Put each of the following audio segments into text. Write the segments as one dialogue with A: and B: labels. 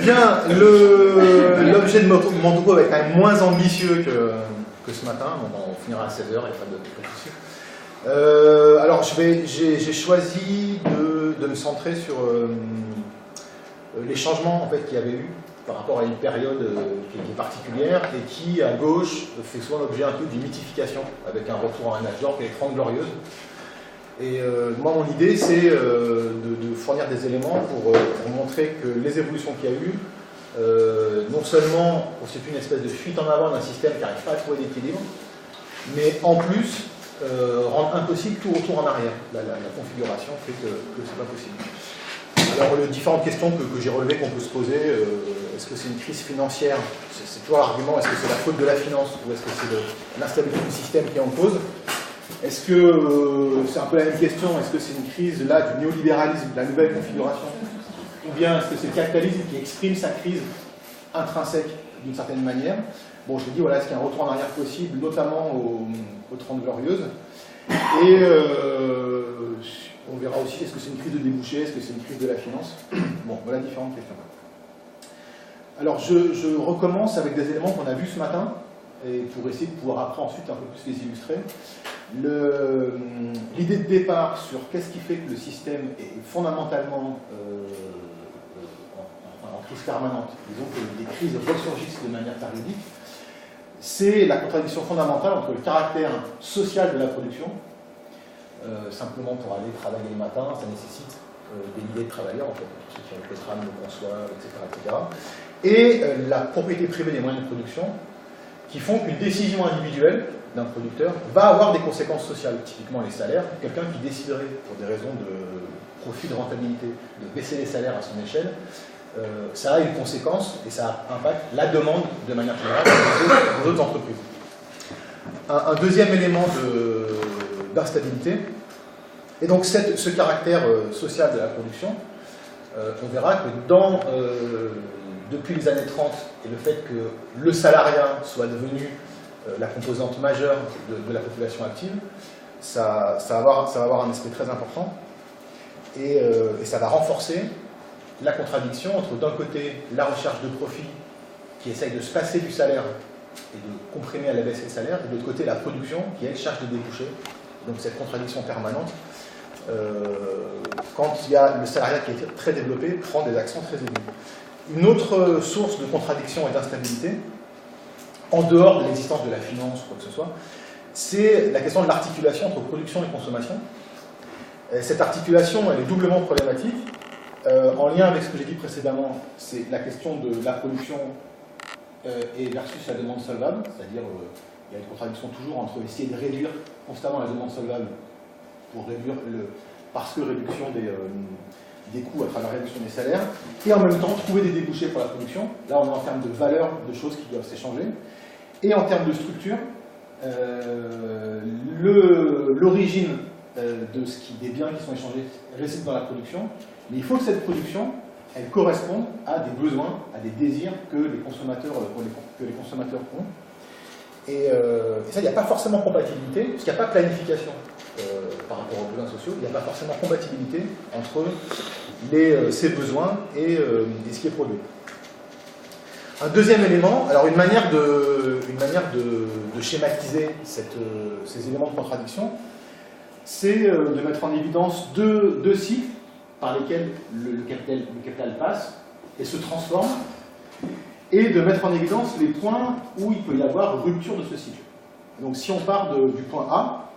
A: Bien, l'objet de mon topo est quand même moins ambitieux que ce matin, donc on finira à 16h, il n'y a pas de souci. Alors j'ai choisi de me centrer sur les changements en fait, qu'il y avait eu par rapport à une période qui est particulière et qui, à gauche, fait souvent l'objet un peu d'une mythification, avec un retour à un âge d'or qui est les 30 Glorieuses. Et moi, mon idée, c'est de fournir des éléments pour montrer que les évolutions qu'il y a eu, non seulement constituent une espèce de fuite en avant d'un système qui n'arrive pas à trouver d'équilibre, mais en plus rendent impossible tout retour en arrière. La configuration fait que ce n'est pas possible. Alors, les différentes questions que j'ai relevées, qu'on peut se poser, est-ce que c'est une crise financière? C'est toujours l'argument, est-ce que c'est la faute de la finance ou est-ce que c'est l'instabilité du système qui est en cause? Est-ce que, c'est un peu la même question, est-ce que c'est une crise là du néolibéralisme, de la nouvelle configuration? Ou bien est-ce que c'est le capitalisme qui exprime sa crise intrinsèque d'une certaine manière? Bon, je vous dis, voilà, est-ce qu'il y a un retour en arrière possible, notamment aux 30 Glorieuses? Et on verra aussi, est-ce que c'est une crise de débouché, est-ce que c'est une crise de la finance? Bon, voilà différentes questions. Alors, je recommence avec des éléments qu'on a vus ce matin, et pour essayer de pouvoir après ensuite un peu plus les illustrer. L'idée de départ sur qu'est-ce qui fait que le système est fondamentalement en crise permanente, disons que des crises ressurgissent de manière périodique, c'est la contradiction fondamentale entre le caractère social de la production, simplement pour aller travailler le matin, ça nécessite des milliers de travailleurs, en fait, ceux qui ont le pétrole, le conçoivent, etc., et la propriété privée des moyens de production, qui font qu'une décision individuelle d'un producteur va avoir des conséquences sociales, typiquement les salaires. Quelqu'un qui déciderait, pour des raisons de profit, de rentabilité, de baisser les salaires à son échelle, ça a une conséquence et ça impacte la demande de manière générale dans d'autres entreprises. Un deuxième élément d'instabilité, et donc ce caractère social de la production, on verra que depuis les années 30 et le fait que le salariat soit devenu la composante majeure de la population active, ça va avoir un aspect très important et ça va renforcer la contradiction entre d'un côté la recherche de profit qui essaye de se passer du salaire et de comprimer à la baisse les salaires, et de l'autre côté la production qui elle cherche de déboucher. Donc cette contradiction permanente, quand il y a le salariat qui est très développé, prend des accents très aigus. Une autre source de contradiction et d'instabilité, en dehors de l'existence de la finance ou quoi que ce soit, c'est la question de l'articulation entre production et consommation. Cette articulation, elle est doublement problématique. En lien avec ce que j'ai dit précédemment, c'est la question de la production et versus la demande solvable, c'est-à-dire il y a une contradiction toujours entre essayer de réduire constamment la demande solvable pour réduire parce que réduction des coûts à travers la réduction des salaires, et en même temps trouver des débouchés pour la production. Là, on est en termes de valeur, de choses qui doivent s'échanger. Et en termes de structure, l'origine des biens qui sont échangés réside dans la production, mais il faut que cette production, elle corresponde à des besoins, à des désirs que les consommateurs ont. Et ça, il n'y a pas forcément compatibilité, parce qu'il n'y a pas de planification par rapport aux besoins sociaux, il n'y a pas forcément compatibilité entre ces besoins et ce qui est produit. Un deuxième élément, alors une manière de schématiser ces éléments de contradiction, c'est de mettre en évidence deux cycles par lesquels le capital passe et se transforme, et de mettre en évidence les points où il peut y avoir rupture de ce cycle. Donc si on part du point A,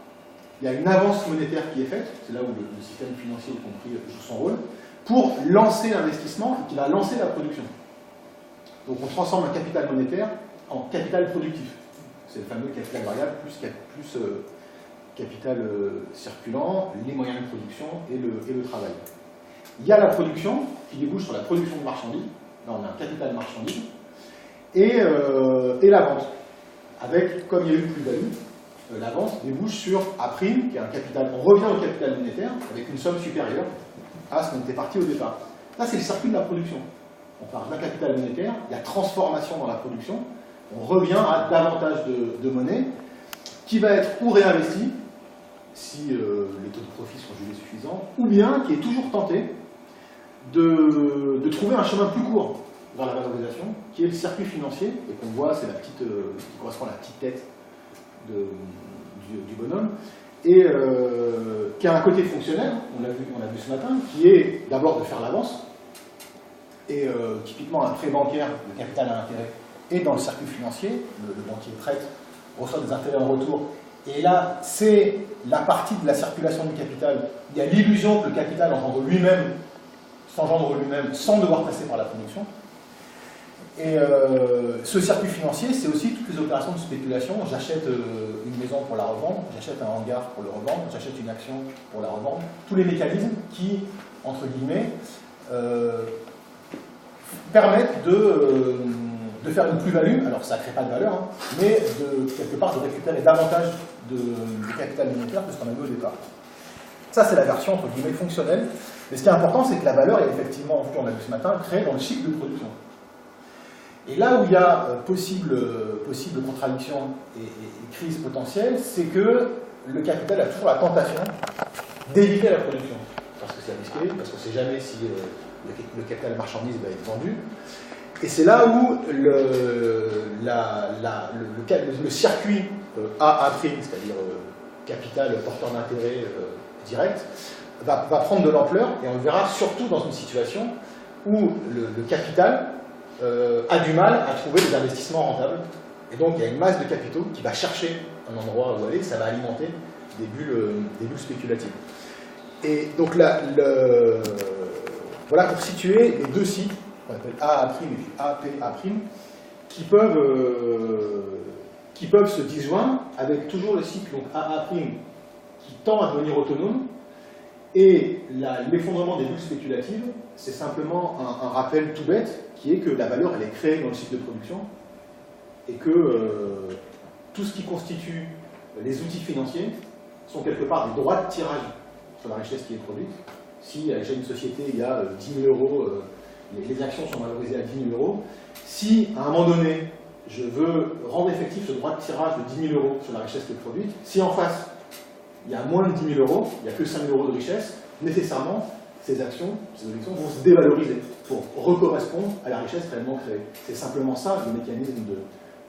A: il y a une avance monétaire qui est faite, c'est là où le système financier y compris joue son rôle, pour lancer l'investissement et qui va lancer la production. Donc on transforme un capital monétaire en capital productif. C'est le fameux capital variable plus capital circulant, les moyens de production et le travail. Il y a la production qui débouche sur la production de marchandises. Là on a un capital marchandise. Et la vente. Avec, comme il y a eu plus-value, la vente débouche sur A', qui est un capital. On revient au capital monétaire avec une somme supérieure à ce qu'on était parti au départ. Là, c'est le circuit de la production. On part d'un capital monétaire, il y a transformation dans la production, on revient à davantage de monnaie qui va être ou réinvestie, si les taux de profit sont jugés suffisants, ou bien qui est toujours tenté de trouver un chemin plus court vers la valorisation, qui est le circuit financier, et qu'on voit, c'est la petite, qui correspond à la petite tête du bonhomme, et qui a un côté fonctionnel, on l'a vu ce matin, qui est d'abord de faire l'avance, et typiquement un prêt bancaire, le capital à intérêt, est dans le circuit financier, le banquier prête, reçoit des intérêts en retour, et là, c'est la partie de la circulation du capital. Il y a l'illusion que le capital s'engendre lui-même sans devoir passer par la production. Et ce circuit financier, c'est aussi toutes les opérations de spéculation. J'achète une maison pour la revendre, j'achète un hangar pour le revendre, j'achète une action pour la revendre. Tous les mécanismes qui, entre guillemets, permettent de faire une plus-value, alors ça ne crée pas de valeur, hein, mais quelque part de récupérer davantage de capital monétaire que ce qu'on a vu au départ. Ça, c'est la version, entre guillemets, fonctionnelle. Mais ce qui est important, c'est que la valeur est effectivement, on l'a vu ce matin, créée dans le cycle de production. Et là où il y a possible contradiction et crise potentielle, c'est que le capital a toujours la tentation d'éviter la production. Parce que c'est risqué, parce qu'on ne sait jamais si le capital marchandise va être vendu. Et c'est là où le circuit AA', c'est-à-dire capital porteur d'intérêt direct, va prendre de l'ampleur, et on le verra surtout dans une situation où le capital a du mal à trouver des investissements rentables. Et donc il y a une masse de capitaux qui va chercher un endroit où aller, ça va alimenter des bulles spéculatives. Et donc là, voilà pour situer les deux cycles, qu'on appelle AA' et puis APA', qui peuvent se disjoindre avec toujours le cycle donc AA' qui tend à devenir autonome, et l'effondrement des bulles spéculatives, c'est simplement un rappel tout bête, qui est que la valeur, elle est créée dans le cycle de production, et que tout ce qui constitue les outils financiers sont quelque part des droits de tirage sur la richesse qui est produite. Si à l'échelle d'une société, il y a 10 000 euros, les actions sont valorisées à 10 000 euros, si à un moment donné, je veux rendre effectif ce droit de tirage de 10 000 euros sur la richesse qui est produite, si en face, il y a moins de 10 000 euros, il n'y a que 5 000 euros de richesse, nécessairement, ces actions vont se dévaloriser pour recorrespondre à la richesse réellement créée. C'est simplement ça, le mécanisme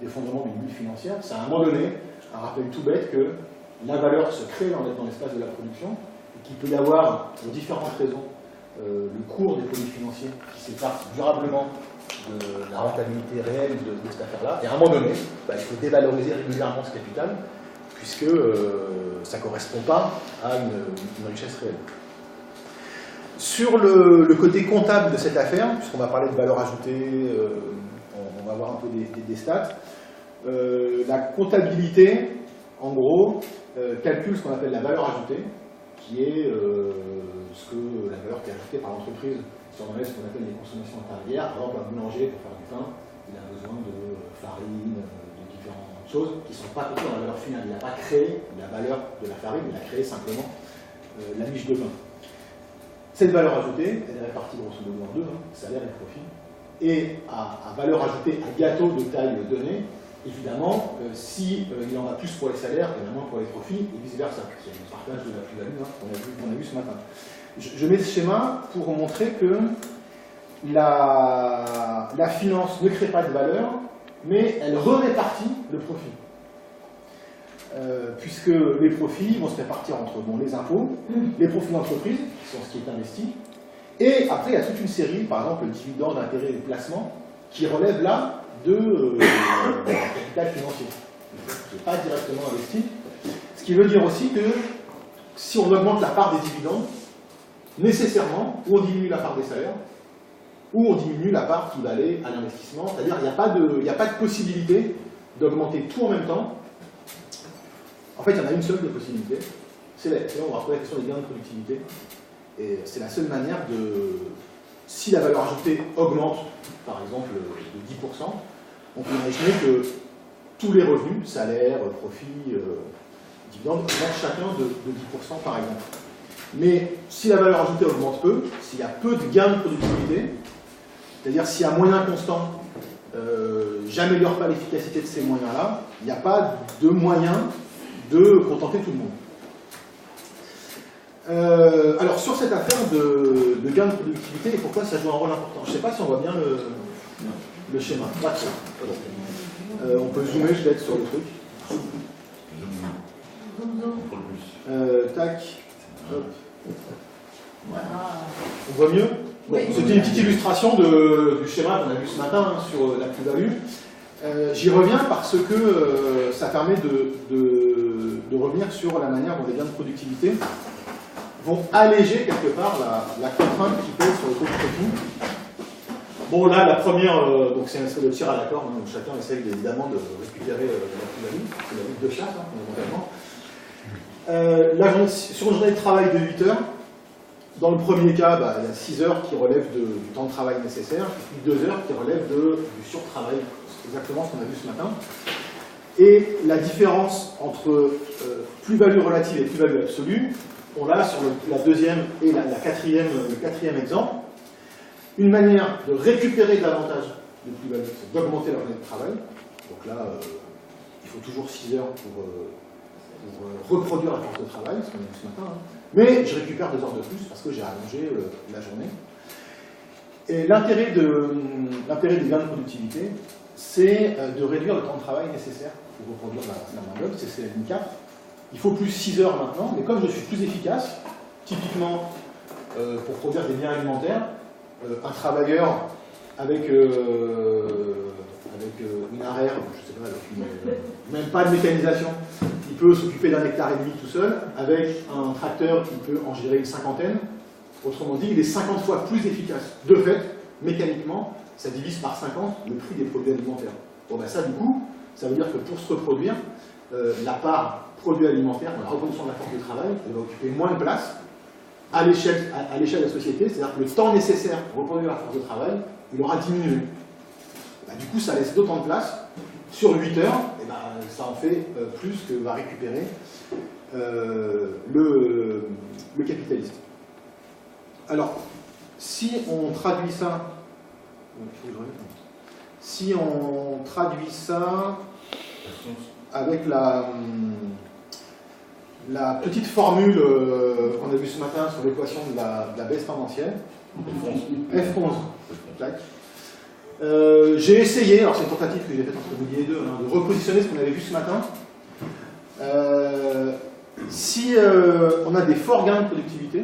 A: d'effondrement d'une bulle financière. C'est à un moment donné un rappel tout bête que la valeur se crée dans l'espace de la production, et qu'il peut y avoir, pour différentes raisons, le cours des produits financiers qui s'écarte durablement de la rentabilité réelle de cette affaire-là, et à un moment donné, il faut dévaloriser régulièrement ce capital, puisque ça ne correspond pas à une richesse réelle. Sur le côté comptable de cette affaire, puisqu'on va parler de valeur ajoutée, on va voir un peu des stats, la comptabilité, en gros, calcule ce qu'on appelle la valeur ajoutée, qui est la valeur qui est ajoutée par l'entreprise si on enlève ce qu'on appelle les consommations intermédiaires. Par exemple, un boulanger, pour faire du pain, il a besoin de farine, de différentes choses qui ne sont pas comptées dans la valeur finale. Il n'a pas créé la valeur de la farine, il a créé simplement la miche de pain. Cette valeur ajoutée, elle est répartie grosso modo en deux, salaire et profit. Et à valeur ajoutée à gâteau de taille donnée, évidemment, si il y en a plus pour les salaires, il y en a moins pour les profits, et vice-versa. C'est le partage de la plus-value qu'on a vu ce matin. Je mets ce schéma pour montrer que la finance ne crée pas de valeur, mais elle répartit le profit. Puisque les profits vont se répartir entre les impôts, les profits d'entreprise, qui sont ce qui est investi, et après il y a toute une série, par exemple le dividende d'intérêt et de placement, qui relève là de capital financier, qui n'est pas directement investi. Ce qui veut dire aussi que si on augmente la part des dividendes, nécessairement, ou on diminue la part des salaires, ou on diminue la part qui va aller à l'investissement. C'est-à-dire qu'il n'y a pas de possibilité d'augmenter tout en même temps. En fait, il y en a une seule de possibilité. On va retrouver la question des gains de productivité. Et c'est la seule manière de... Si la valeur ajoutée augmente, par exemple, de 10%, on peut imaginer que tous les revenus, salaires, profits, dividendes, augmentent chacun de 10% par exemple. Mais si la valeur ajoutée augmente peu, s'il y a peu de gains de productivité, c'est-à-dire si un moyen constant n'améliore pas l'efficacité de ces moyens-là, il n'y a pas de moyen de contenter tout le monde. Alors sur cette affaire de gain de productivité et pourquoi ça joue un rôle important. Je ne sais pas si on voit bien le schéma. Pas trop. On peut zoomer peut-être sur le truc. Tac. Hop. On voit mieux. Bon, c'était une petite illustration du schéma qu'on a vu ce matin sur la plus-value. J'y reviens parce que ça permet de revenir sur la manière dont les gains de productivité vont alléger quelque part la contrainte qui pèse sur le taux de profit. Bon, là, la première, donc c'est un espèce de tir à la corde, hein, où chacun essaye évidemment de récupérer la plus-value, c'est la lutte de chasse, fondamentalement. Sur une journée de travail de 8 heures, dans le premier cas, il y a 6 heures qui relèvent du temps de travail nécessaire, puis 2 heures qui relèvent du surtravail. C'est exactement ce qu'on a vu ce matin. Et la différence entre plus-value relative et plus-value absolue, on l'a sur la deuxième et le quatrième exemple. Une manière de récupérer davantage de plus-value, c'est d'augmenter leur journée de travail. Donc là, il faut toujours 6 heures pour reproduire la force de travail, ce qu'on a vu ce matin. Hein. Mais je récupère 2 heures de plus parce que j'ai allongé la journée. Et l'intérêt des gains de productivité, c'est de réduire le temps de travail nécessaire pour reproduire la main-d'œuvre, c'est la ligne 4. Il faut plus 6 heures maintenant, mais comme je suis plus efficace, typiquement pour produire des biens alimentaires, un travailleur avec une arrière, je sais pas, même pas de mécanisation, il peut s'occuper d'1,5 hectare tout seul, avec un tracteur qui peut en gérer une 50aine. Autrement dit, il est 50 fois plus efficace. De fait, mécaniquement, ça divise par 50 le prix des produits alimentaires. Bon, ben ça, du coup, ça veut dire que pour se reproduire, la part produits alimentaires, la reproduction de la force de travail, elle va occuper moins de place à l'échelle de la société, c'est-à-dire que le temps nécessaire pour reproduire la force de travail, il aura diminué. Ben, du coup, ça laisse d'autant de place. Sur 8 heures, et ben, ça en fait plus que va récupérer le capitaliste. Alors, si on traduit ça, avec la petite formule qu'on a vue ce matin sur l'équation de la baisse tendancielle, F11, j'ai essayé, alors c'est une tentative que j'ai faite entre midi et 2, hein, de repositionner ce qu'on avait vu ce matin. Si on a des forts gains de productivité,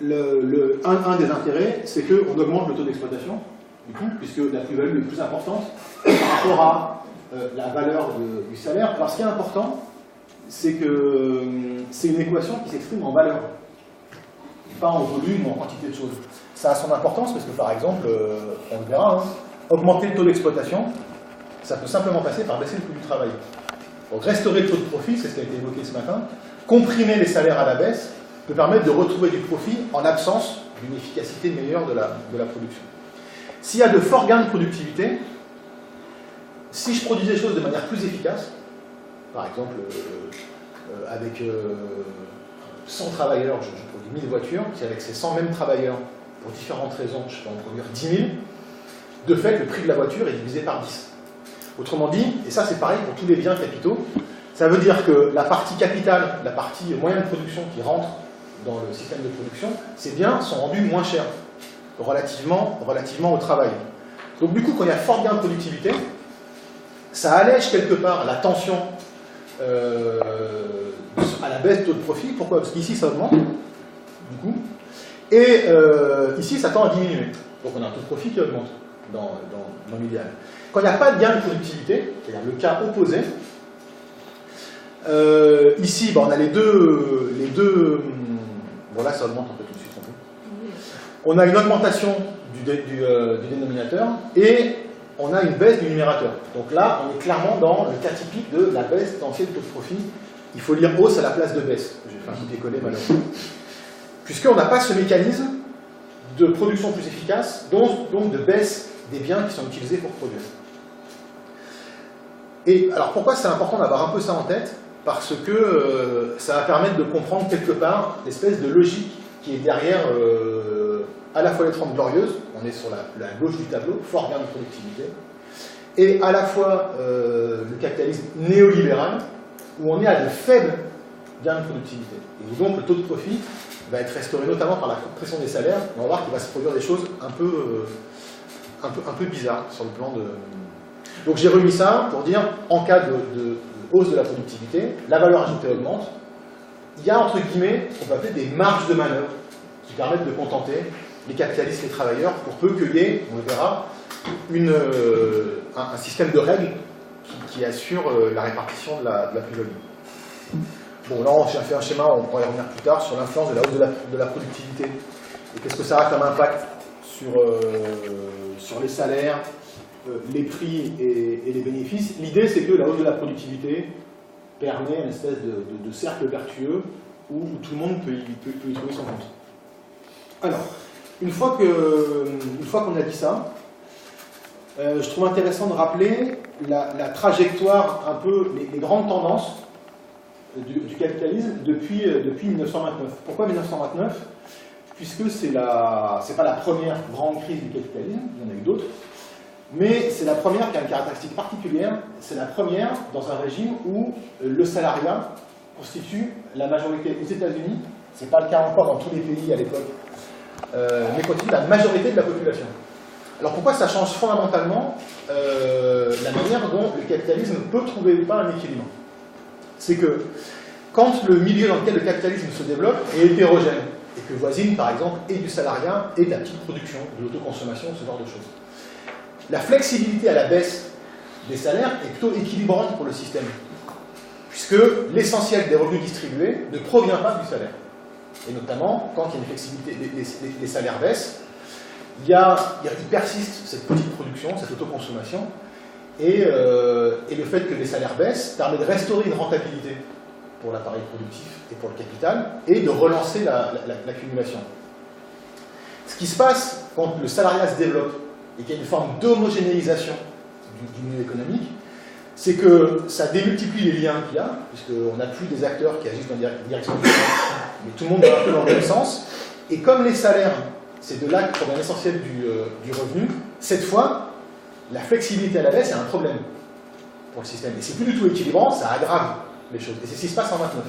A: un des intérêts, c'est qu'on augmente le taux d'exploitation, du coup, puisque la plus-value est plus importante par rapport à la valeur du salaire. Alors ce qui est important, c'est que c'est une équation qui s'exprime en valeur, pas en volume ou en quantité de choses. Ça a son importance parce que, par exemple, on le verra, hein, augmenter le taux d'exploitation, ça peut simplement passer par baisser le coût du travail. Donc restaurer le taux de profit, c'est ce qui a été évoqué ce matin, comprimer les salaires à la baisse, peut permettre de retrouver du profit en absence d'une efficacité meilleure de la production. S'il y a de forts gains de productivité, si je produis des choses de manière plus efficace, par exemple, avec 100 travailleurs, je produis 1000 voitures, si avec ces 100 mêmes travailleurs, pour différentes raisons, je peux en produire 10 000, de fait, le prix de la voiture est divisé par 10. Autrement dit, et ça c'est pareil pour tous les biens capitaux, ça veut dire que la partie capitale, la partie moyen de production qui rentre dans le système de production, ces biens sont rendus moins chers relativement au travail. Donc du coup, quand il y a fort gain de productivité, ça allège quelque part la tension à la baisse de taux de profit. Pourquoi? Parce qu'ici, ça augmente, du coup, et ici, ça tend à diminuer. Donc on a un taux de profit qui augmente dans l'idéal. Quand il n'y a pas de gain de productivité, c'est-à-dire le cas opposé, ici, on a les deux. Voilà, ça augmente un peu tout de suite. On a une augmentation du dénominateur et on a une baisse du numérateur. Donc là, on est clairement dans le cas typique de la baisse tendancielle de taux de profit. Il faut lire hausse à la place de baisse. J'ai fait un copier-coller malheureusement. Puisqu'on n'a pas ce mécanisme de production plus efficace, donc de baisse des biens qui sont utilisés pour produire. Et alors pourquoi c'est important d'avoir un peu ça en tête? Parce que ça va permettre de comprendre quelque part l'espèce de logique qui est derrière à la fois les 30 glorieuses, on est sur la gauche du tableau, fort gain de productivité, et à la fois le capitalisme néolibéral, où on est à de faibles gain de productivité. Et donc le taux de profit va être restauré notamment par la pression des salaires, et on va voir qu'il va se produire des choses un peu bizarres sur le plan de... Donc j'ai remis ça pour dire, en cas de hausse de la productivité, la valeur ajoutée augmente, il y a entre guillemets ce qu'on peut appeler des marges de manœuvre qui permettent de contenter les capitalistes et les travailleurs pour peu qu'il y ait, on le verra, un système de règles qui assure la répartition de la plus-value. Bon, là, j'ai fait un schéma, on pourra y revenir plus tard, sur l'influence de la hausse de la productivité. Et qu'est-ce que ça a comme impact sur les salaires, les prix et les bénéfices. L'idée, c'est que la hausse de la productivité permet une espèce de cercle vertueux où tout le monde peut y trouver son compte. Alors, une fois qu'on a dit ça, je trouve intéressant de rappeler la trajectoire, un peu les grandes tendances du capitalisme depuis 1929. Pourquoi 1929? Puisque c'est pas la première grande crise du capitalisme, il y en a eu d'autres, mais c'est la première qui a une caractéristique particulière, c'est la première dans un régime où le salariat constitue la majorité aux États-Unis, c'est pas le cas encore dans tous les pays à l'époque, mais constitue la majorité de la population. Alors pourquoi ça change fondamentalement la manière dont le capitalisme peut trouver ou pas un équilibre? C'est que quand le milieu dans lequel le capitalisme se développe est hétérogène, et que voisine par exemple et du salariat et de la petite production, de l'autoconsommation, ce genre de choses, la flexibilité à la baisse des salaires est plutôt équilibrante pour le système, puisque l'essentiel des revenus distribués ne provient pas du salaire. Et notamment, quand il y a une flexibilité, les salaires baissent, il persiste cette petite production, cette autoconsommation, et le fait que les salaires baissent permet de restaurer une rentabilité pour l'appareil productif et pour le capital, et de relancer l'accumulation. Ce qui se passe quand le salariat se développe et qu'il y a une forme d'homogénéisation du milieu économique, c'est que ça démultiplie les liens qu'il y a, puisqu'on n'a plus des acteurs qui agissent dans la direction différente, mais tout le monde va un peu dans le même sens, et comme les salaires, c'est de là que provient l'essentiel du revenu, cette fois, la flexibilité à la baisse est un problème pour le système. Et c'est plus du tout équilibrant, ça aggrave les choses. Et c'est ce qui se passe en 29.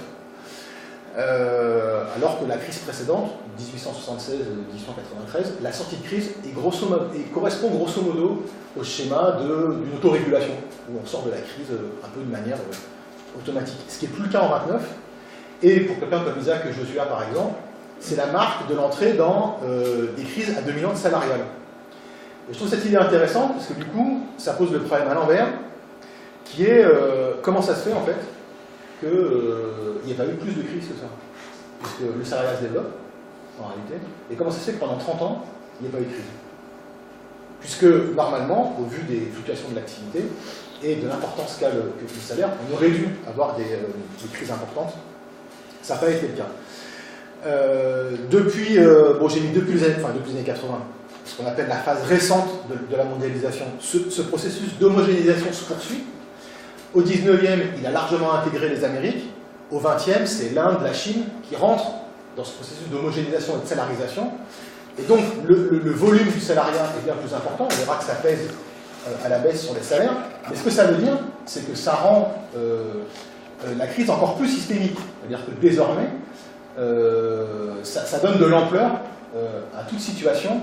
A: Alors que la crise précédente, 1876-1893, la sortie de crise correspond grosso modo au schéma d'une autorégulation, où on sort de la crise un peu de manière automatique. Ce qui n'est plus le cas en 29, et pour quelqu'un comme Isaac Joshua par exemple, c'est la marque de l'entrée dans des crises à dominante salariale. Et je trouve cette idée intéressante, parce que du coup, ça pose le problème à l'envers, qui est comment ça se fait en fait qu'il n'y ait pas eu plus de crises que ça, puisque le salariat se développe, en réalité, et comment ça se fait que pendant 30 ans, il n'y ait pas eu de crise? Puisque, normalement, au vu des fluctuations de l'activité et de l'importance qu'a le salaire, on aurait dû avoir des crises importantes. Ça n'a pas été le cas. J'ai mis depuis les années 80, ce qu'on appelle la phase récente de la mondialisation. Ce processus d'homogénéisation se poursuit. Au 19e, il a largement intégré les Amériques. Au 20e, c'est l'Inde, la Chine qui rentrent dans ce processus d'homogénéisation et de salarisation. Et donc, le volume du salariat est bien plus important. On verra que ça pèse à la baisse sur les salaires. Mais ce que ça veut dire, c'est que ça rend la crise encore plus systémique. C'est-à-dire que désormais, ça donne de l'ampleur à toute situation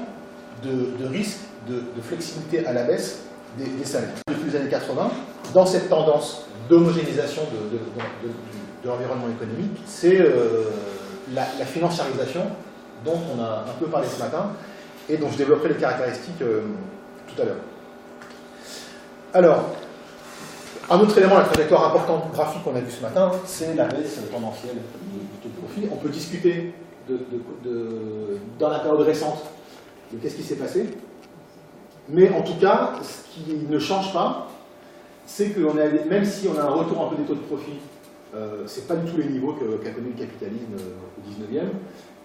A: de risque de flexibilité à la baisse des salaires. Depuis les années 80, dans cette tendance d'homogénéisation de l'environnement économique, c'est la financiarisation dont on a un peu parlé ce matin et dont je développerai les caractéristiques tout à l'heure. Alors, un autre élément, la trajectoire importante graphique qu'on a vu ce matin, c'est la baisse tendancielle du taux de profit. On peut discuter dans la période récente de qu'est-ce qui s'est passé, mais en tout cas, ce qui ne change pas, c'est que même si on a un retour un peu des taux de profit, c'est pas du tout les niveaux qu'a connu le capitalisme au 19e,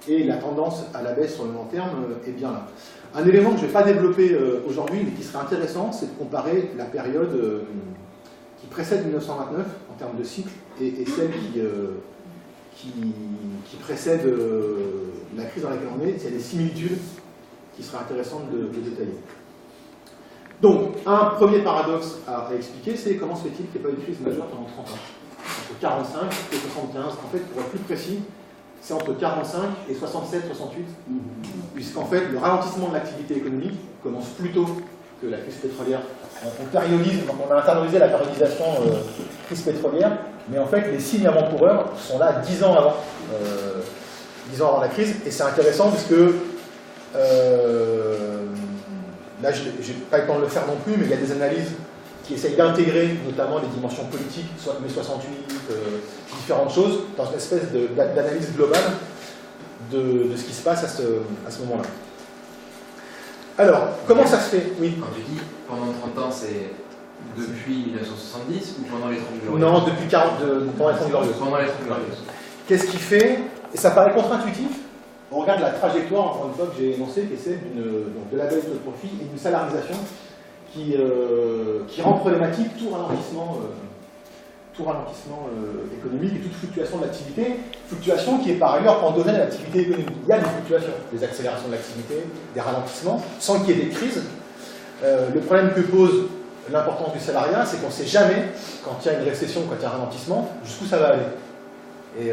A: et la tendance à la baisse sur le long terme est bien là. Un élément que je ne vais pas développer aujourd'hui, mais qui serait intéressant, c'est de comparer la période qui précède 1929 en termes de cycle et celle qui précède la crise dans laquelle on est. Il y a des similitudes qui seraient intéressantes de détailler. Donc, un premier paradoxe à expliquer, c'est comment se fait-il qu'il n'y ait pas eu de crise majeure pendant 30 ans. entre 45 et 75. En fait, pour être plus précis, c'est entre 45 et 67, 68, puisqu'en fait, le ralentissement de l'activité économique commence plus tôt que la crise pétrolière. On a internalisé la périodisation crise pétrolière, mais en fait, les signes avant-coureurs sont là 10 ans avant. 10 ans avant la crise, et c'est intéressant parce que là, je n'ai pas eu le temps de le faire non plus, mais il y a des analyses qui essayent d'intégrer notamment les dimensions politiques, soit mai 68, différentes choses, dans une espèce d'analyse globale de ce qui se passe à ce moment-là. Alors, comment ça se fait? Oui.
B: Quand tu dis pendant 30 ans, c'est depuis 1970 ou pendant les 30 glorieuses?
A: Non, depuis pendant les 30 glorieuses.
B: Pendant les 30 glorieuses.
A: Qu'est-ce qui fait, et ça paraît contre-intuitif, on regarde la trajectoire, encore une fois, que j'ai énoncée, qui est celle de la baisse de profit et d'une salarisation qui rend problématique tout ralentissement économique et toute fluctuation de l'activité, fluctuation qui est par ailleurs endogène à l'activité économique. Il y a des fluctuations, des accélérations de l'activité, des ralentissements, sans qu'il y ait des crises. Le problème que pose l'importance du salariat, c'est qu'on ne sait jamais, quand il y a une récession, quand il y a un ralentissement, jusqu'où ça va aller. Et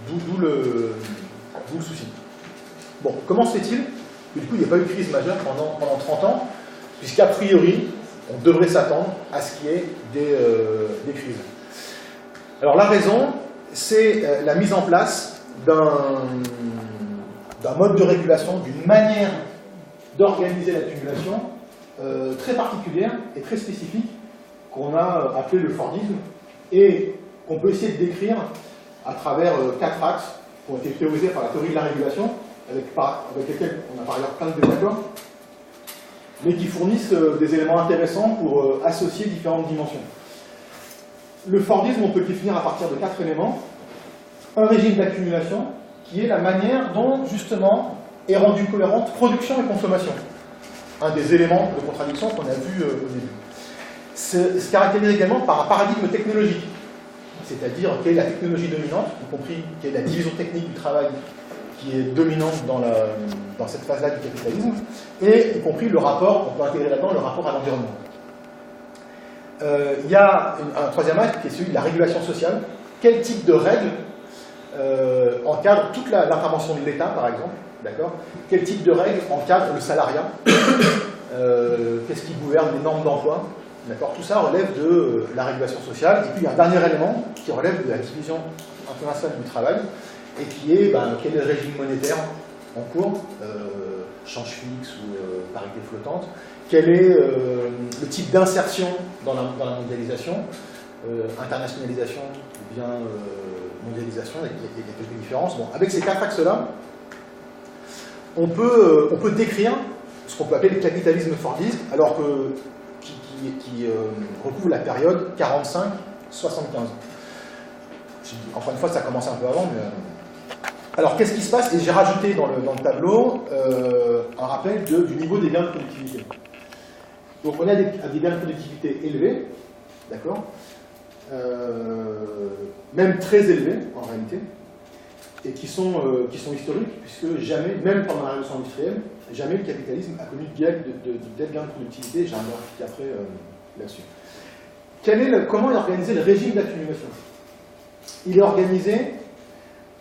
A: d'où le souci. Bon, comment se fait-il que du coup il n'y a pas eu de crise majeure pendant 30 ans, puisqu'a priori, on devrait s'attendre à ce qu'il y ait des crises. Alors la raison, c'est la mise en place d'un mode de régulation, d'une manière d'organiser l'accumulation très particulière et très spécifique qu'on a appelé le Fordisme et qu'on peut essayer de décrire à travers 4 axes qui ont été théorisés par la théorie de la régulation, avec lesquels on a par ailleurs plein de désaccords, mais qui fournissent des éléments intéressants pour associer différentes dimensions. Le Fordisme, on peut le définir à partir de 4 éléments. Un régime d'accumulation, qui est la manière dont, justement, est rendue cohérente production et consommation. Un des éléments de contradiction qu'on a vu au début. Se caractérise également par un paradigme technologique, c'est-à-dire quelle est la technologie dominante, y compris quelle est la division technique du travail qui est dominante dans cette phase-là du capitalisme, et y compris le rapport, on peut intégrer là-dedans le rapport à l'environnement. Il y a un troisième axe qui est celui de la régulation sociale. Quel type de règles encadre toute l'intervention de l'État, par exemple, d'accord? Quel type de règles encadre le salariat? Qu'est-ce qui gouverne les normes d'emploi? D'accord, tout ça relève de la régulation sociale. Et puis il y a un dernier élément qui relève de la division internationale du travail et qui est quel est le régime monétaire en cours, change fixe ou parité flottante, quel est le type d'insertion dans la mondialisation, internationalisation ou bien mondialisation, il y a quelques différences. Bon, avec ces 4 axes-là, on peut décrire ce qu'on peut appeler le capitalisme fordiste, alors que qui recouvre la période 45-75. Encore une fois, ça commence un peu avant, mais... Alors, qu'est-ce qui se passe? Et j'ai rajouté dans le tableau un rappel du niveau des gains de productivité. Donc, on a des gains de productivité élevés, d'accord, même très élevés, en réalité, et qui sont historiques, puisque jamais, même pendant la révolution industrielle, jamais le capitalisme a connu de tels gains de productivité. J'ai un graphique après là-dessus. Comment est organisé le régime d'accumulation? Il est organisé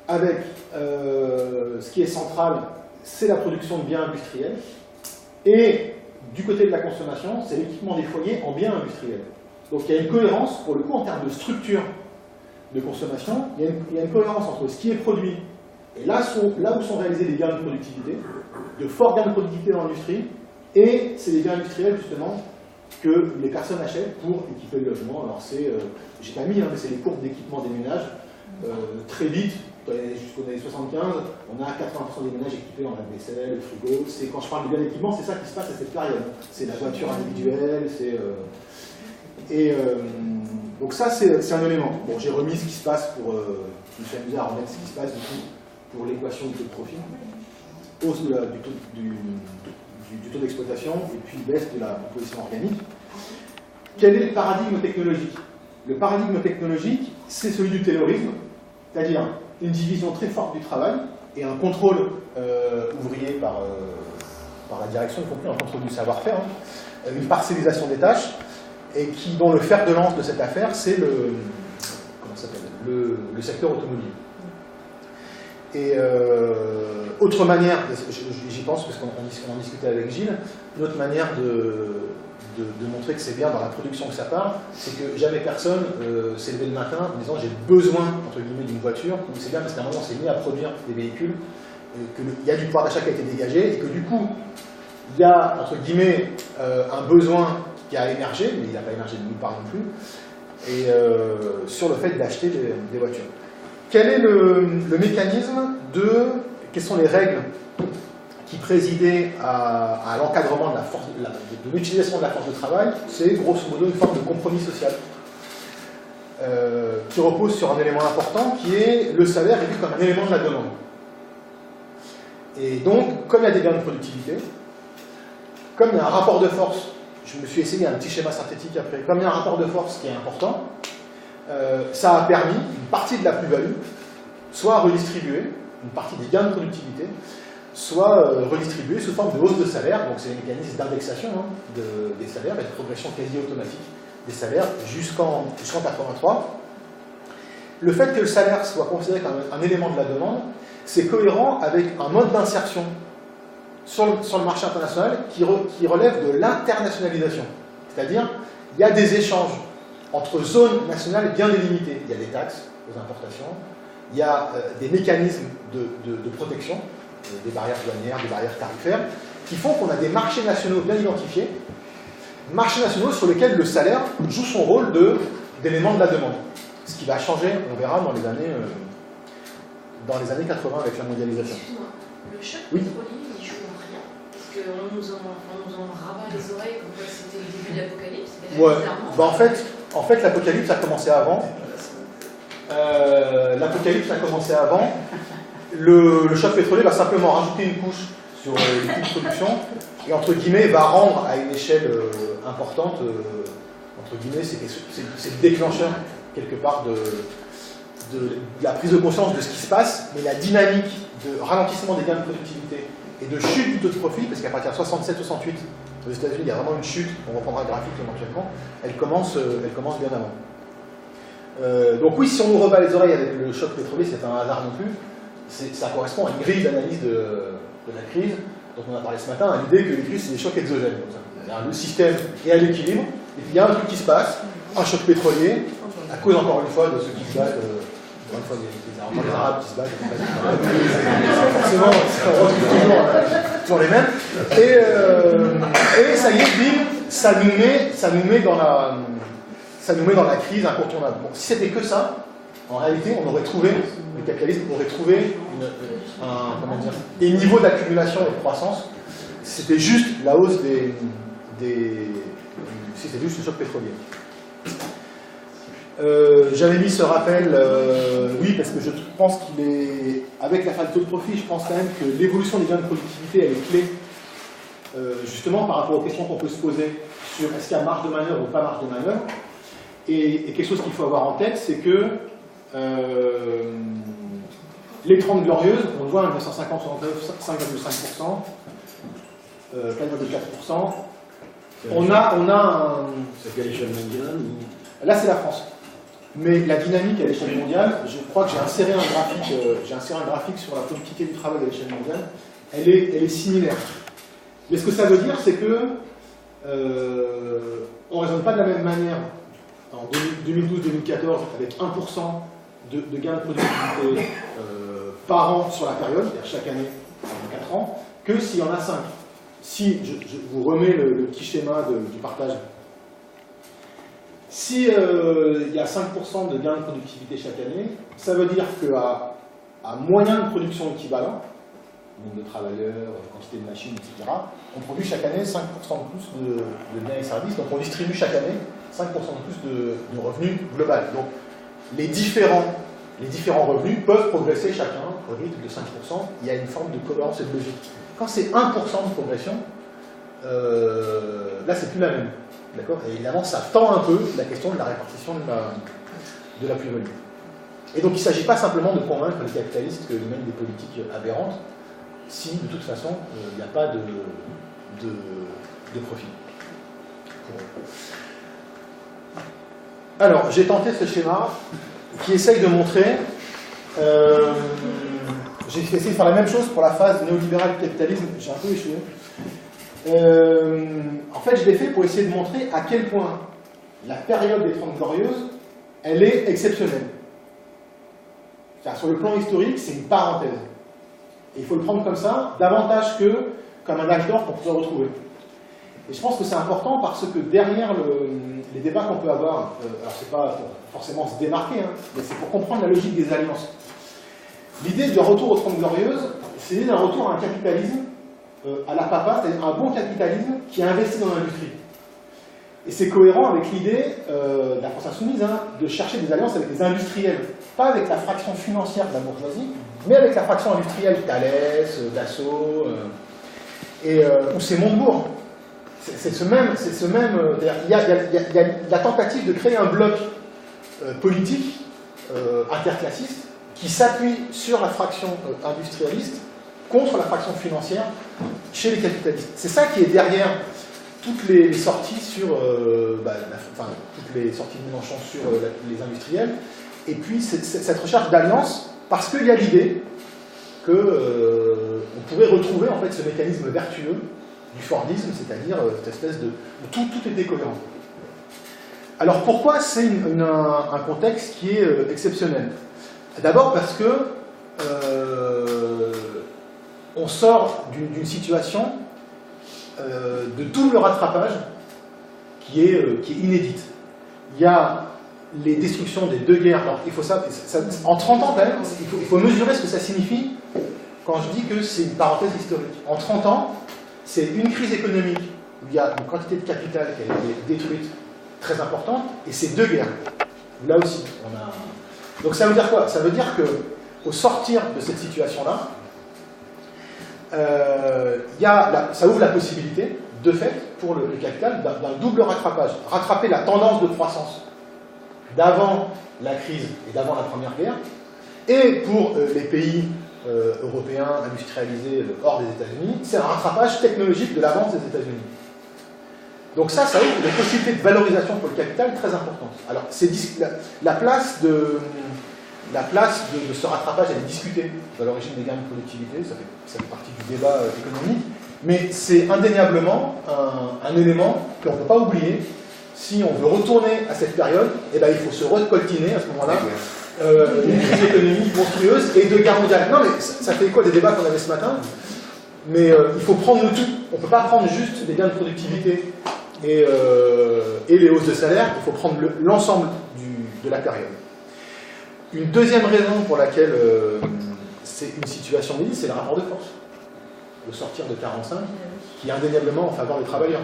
A: avec ce qui est central, c'est la production de biens industriels, et du côté de la consommation, c'est l'équipement des foyers en biens industriels. Donc il y a une cohérence, pour le coup, en termes de structure de consommation, il y a une cohérence entre ce qui est produit et là où sont réalisés les gains de productivité, de forts gains de productivité dans l'industrie, et c'est les biens industriels justement que les personnes achètent pour équiper le logement. Alors c'est, j'ai pas mis, mais c'est les courbes d'équipement des ménages. Très vite, jusqu'aux années 75, on a 80% des ménages équipés en lave-vaisselle, le frigo. Quand je parle de biens d'équipement, c'est ça qui se passe à cette période. C'est la voiture individuelle, donc ça, c'est un élément. Bon, j'ai remis ce qui se passe pour... je me suis amusé à remettre ce qui se passe du coup pour l'équation du taux de profit, hausse du taux d'exploitation et puis baisse de la composition organique. Quel est le paradigme technologique? Le paradigme technologique, c'est celui du taylorisme, c'est-à-dire une division très forte du travail et un contrôle ouvrier par la direction, y compris un contrôle du savoir-faire, une parcellisation des tâches, et dont le fer de lance de cette affaire, c'est le secteur automobile. Et autre manière, j'y pense parce qu'on en discutait avec Gilles, une autre manière de montrer que c'est bien dans la production que ça part, c'est que jamais personne s'est levé le matin en disant j'ai besoin, entre guillemets, d'une voiture, donc c'est bien parce qu'à un moment on s'est mis à produire des véhicules, qu'il y a du pouvoir d'achat qui a été dégagé, et que du coup, il y a, entre guillemets, un besoin qui a émergé, mais il n'a pas émergé de nulle part non plus, et sur le fait d'acheter des voitures. Quel est le mécanisme quelles sont les règles qui présidaient à l'encadrement de l'utilisation de la force de travail? C'est grosso modo une forme de compromis social qui repose sur un élément important qui est le salaire est vu comme un élément de la demande. Et donc, comme il y a des gains de productivité, comme il y a un rapport de force, je me suis essayé un petit schéma synthétique après, comme il y a un rapport de force qui est important, ça a permis une partie de la plus-value soit redistribuée, une partie des gains de productivité, soit redistribuée sous forme de hausse de salaire, donc c'est un mécanisme d'indexation des salaires et de progression quasi automatique des salaires jusqu'en 83. Le fait que le salaire soit considéré comme un élément de la demande, c'est cohérent avec un mode d'insertion sur le marché international qui relève de l'internationalisation. C'est-à-dire, il y a des échanges entre zones nationales bien délimitées. Il y a des taxes aux importations, il y a des mécanismes de protection, des barrières douanières, des barrières tarifaires, qui font qu'on a des marchés nationaux bien identifiés, marchés nationaux sur lesquels le salaire joue son rôle d'élément de la demande. Ce qui va changer, on verra, dans les années 80 avec la mondialisation.
C: Excuse-moi, le choc
A: Oui.
C: pétrolier, il joue en rien. Parce qu'on nous en rabat les oreilles comme quoi c'était le début de l'apocalypse.
A: Ouais. Bah en fait l'apocalypse a commencé avant. L'apocalypse a commencé avant. Le choc pétrolier va simplement rajouter une couche sur les coûts de production et, entre guillemets, va rendre à une échelle importante, entre guillemets, c'est le déclencheur, quelque part, de la prise de conscience de ce qui se passe, mais la dynamique de ralentissement des gains de productivité et de chute du taux de profit, parce qu'à partir de 67-68, aux États-Unis, il y a vraiment une chute, on reprendra le graphique éventuellement, elle commence bien avant. Donc oui, si on nous rebat les oreilles avec le choc pétrolier, c'est un hasard non plus, ça correspond à une grille d'analyse de la crise, dont on a parlé ce matin, à l'idée que les crises, c'est des chocs exogènes. Le système est à l'équilibre, et puis il y a un truc qui se passe, un choc pétrolier, à cause encore une fois de ceux qui se battent, encore une fois, il y a encore des Arabes qui se battent, forcément, on retrouve toujours les mêmes, et ça y est, bim, ça nous met dans la crise incontournable. Bon, si c'était que ça, en réalité, on aurait trouvé, le capitalisme aurait trouvé des niveaux d'accumulation et de croissance. C'était juste la hausse c'était juste le choc pétrolier. J'avais mis ce rappel, oui, parce que je pense qu'il est, avec la fin de taux de profit, je pense quand même que l'évolution des gains de productivité, elle est clé, justement par rapport aux questions qu'on peut se poser sur est-ce qu'il y a marge de manœuvre ou pas marge de manœuvre. Et quelque chose qu'il faut avoir en tête, c'est que les 30 glorieuses, on le voit, 1950, 5,5%, 4,4%. On a un...
D: C'est à l'échelle mondiale ou...
A: Là, c'est la France. Mais la dynamique à l'échelle mondiale, je crois que j'ai inséré un graphique sur la productivité du travail à l'échelle mondiale, elle est similaire. Mais ce que ça veut dire, c'est que on ne raisonne pas de la même manière en 2012-2014 avec 1% de gains de productivité par an sur la période, c'est-à-dire chaque année pendant 4 ans, que s'il y en a 5. Si, je vous remets le petit schéma du partage. Si il y a 5% de gains de productivité chaque année, ça veut dire qu'à moyen de production équivalent, nombre de travailleurs, quantité de machines, etc., on produit chaque année 5% de plus de biens et services, donc on distribue chaque année 5% de plus de revenus global. Donc les différents revenus peuvent progresser chacun au rythme de 5%, il y a une forme de cohérence et de logique. Quand c'est 1% de progression, là c'est plus la même. D'accord ? Et évidemment, ça tend un peu la question de la répartition de la plus-value. Et donc il ne s'agit pas simplement de convaincre les capitalistes qu'ils mènent des politiques aberrantes, si de toute façon il n'y a pas de profit pour eux. Alors, j'ai tenté ce schéma. qui essaye de montrer... j'ai essayé de faire la même chose pour la phase néolibérale du capitalisme, j'ai un peu échoué. En fait, je l'ai fait pour essayer de montrer à quel point la période des 30 Glorieuses, elle est exceptionnelle. Sur le plan historique, c'est une parenthèse. Et il faut le prendre comme ça, davantage que comme un âge d'or qu'on pourrait retrouver. Et je pense que c'est important parce que derrière les débats qu'on peut avoir, alors c'est pas pour forcément se démarquer, hein, mais c'est pour comprendre la logique des alliances. L'idée du retour aux 30 Glorieuses, c'est l'idée d'un retour à un capitalisme à la papa, c'est-à-dire un bon capitalisme qui investit dans l'industrie. Et c'est cohérent avec l'idée de la France insoumise de chercher des alliances avec les industriels, pas avec la fraction financière de la bourgeoisie, mais avec la fraction industrielle Thales, Dassault, ou c'est Montebourg. C'est ce même, il y a la tentative de créer un bloc politique interclassiste qui s'appuie sur la fraction industrialiste contre la fraction financière chez les capitalistes. C'est ça qui est derrière toutes les sorties sur, toutes les sorties de Mélenchon sur les industriels, et puis cette recherche d'alliance, parce qu'il y a l'idée qu'on pourrait retrouver en fait ce mécanisme vertueux du Fordisme, c'est-à-dire cette espèce de... où tout était cohérent. Alors pourquoi c'est un contexte qui est exceptionnel? D'abord parce que on sort d'une situation de double rattrapage qui est inédite. Il y a les destructions des deux guerres. Alors, il faut en 30 ans, quand même, il faut mesurer ce que ça signifie quand je dis que c'est une parenthèse historique. En 30 ans, c'est une crise économique où il y a une quantité de capital qui a été détruite très importante, et c'est deux guerres. Là aussi, on a... Donc ça veut dire quoi? Ça veut dire qu'au sortir de cette situation-là, ça ouvre la possibilité, de fait, pour le capital, d'un double rattrapage. Rattraper la tendance de croissance d'avant la crise et d'avant la Première Guerre, et pour les pays européens industrialisés hors des États-Unis, c'est un rattrapage technologique de l'avance des États-Unis. Donc ça ouvre des possibilités de valorisation pour le capital très importantes. Alors, la place de ce rattrapage, elle est discutée à l'origine des gains de productivité, ça fait partie du débat économique, mais c'est indéniablement un élément qu'on ne peut pas oublier. Si on veut retourner à cette période, il faut se recoltiner à ce moment-là, une crise économique monstrueuse et deux guerres mondiales. Non, mais ça fait quoi des débats qu'on avait ce matin? Mais il faut prendre le tout. On ne peut pas prendre juste les gains de productivité et les hausses de salaire, il faut prendre l'ensemble de la période. Une deuxième raison pour laquelle c'est une situation inédite, c'est le rapport de force. Le sortir de 45, qui est indéniablement en faveur des travailleurs.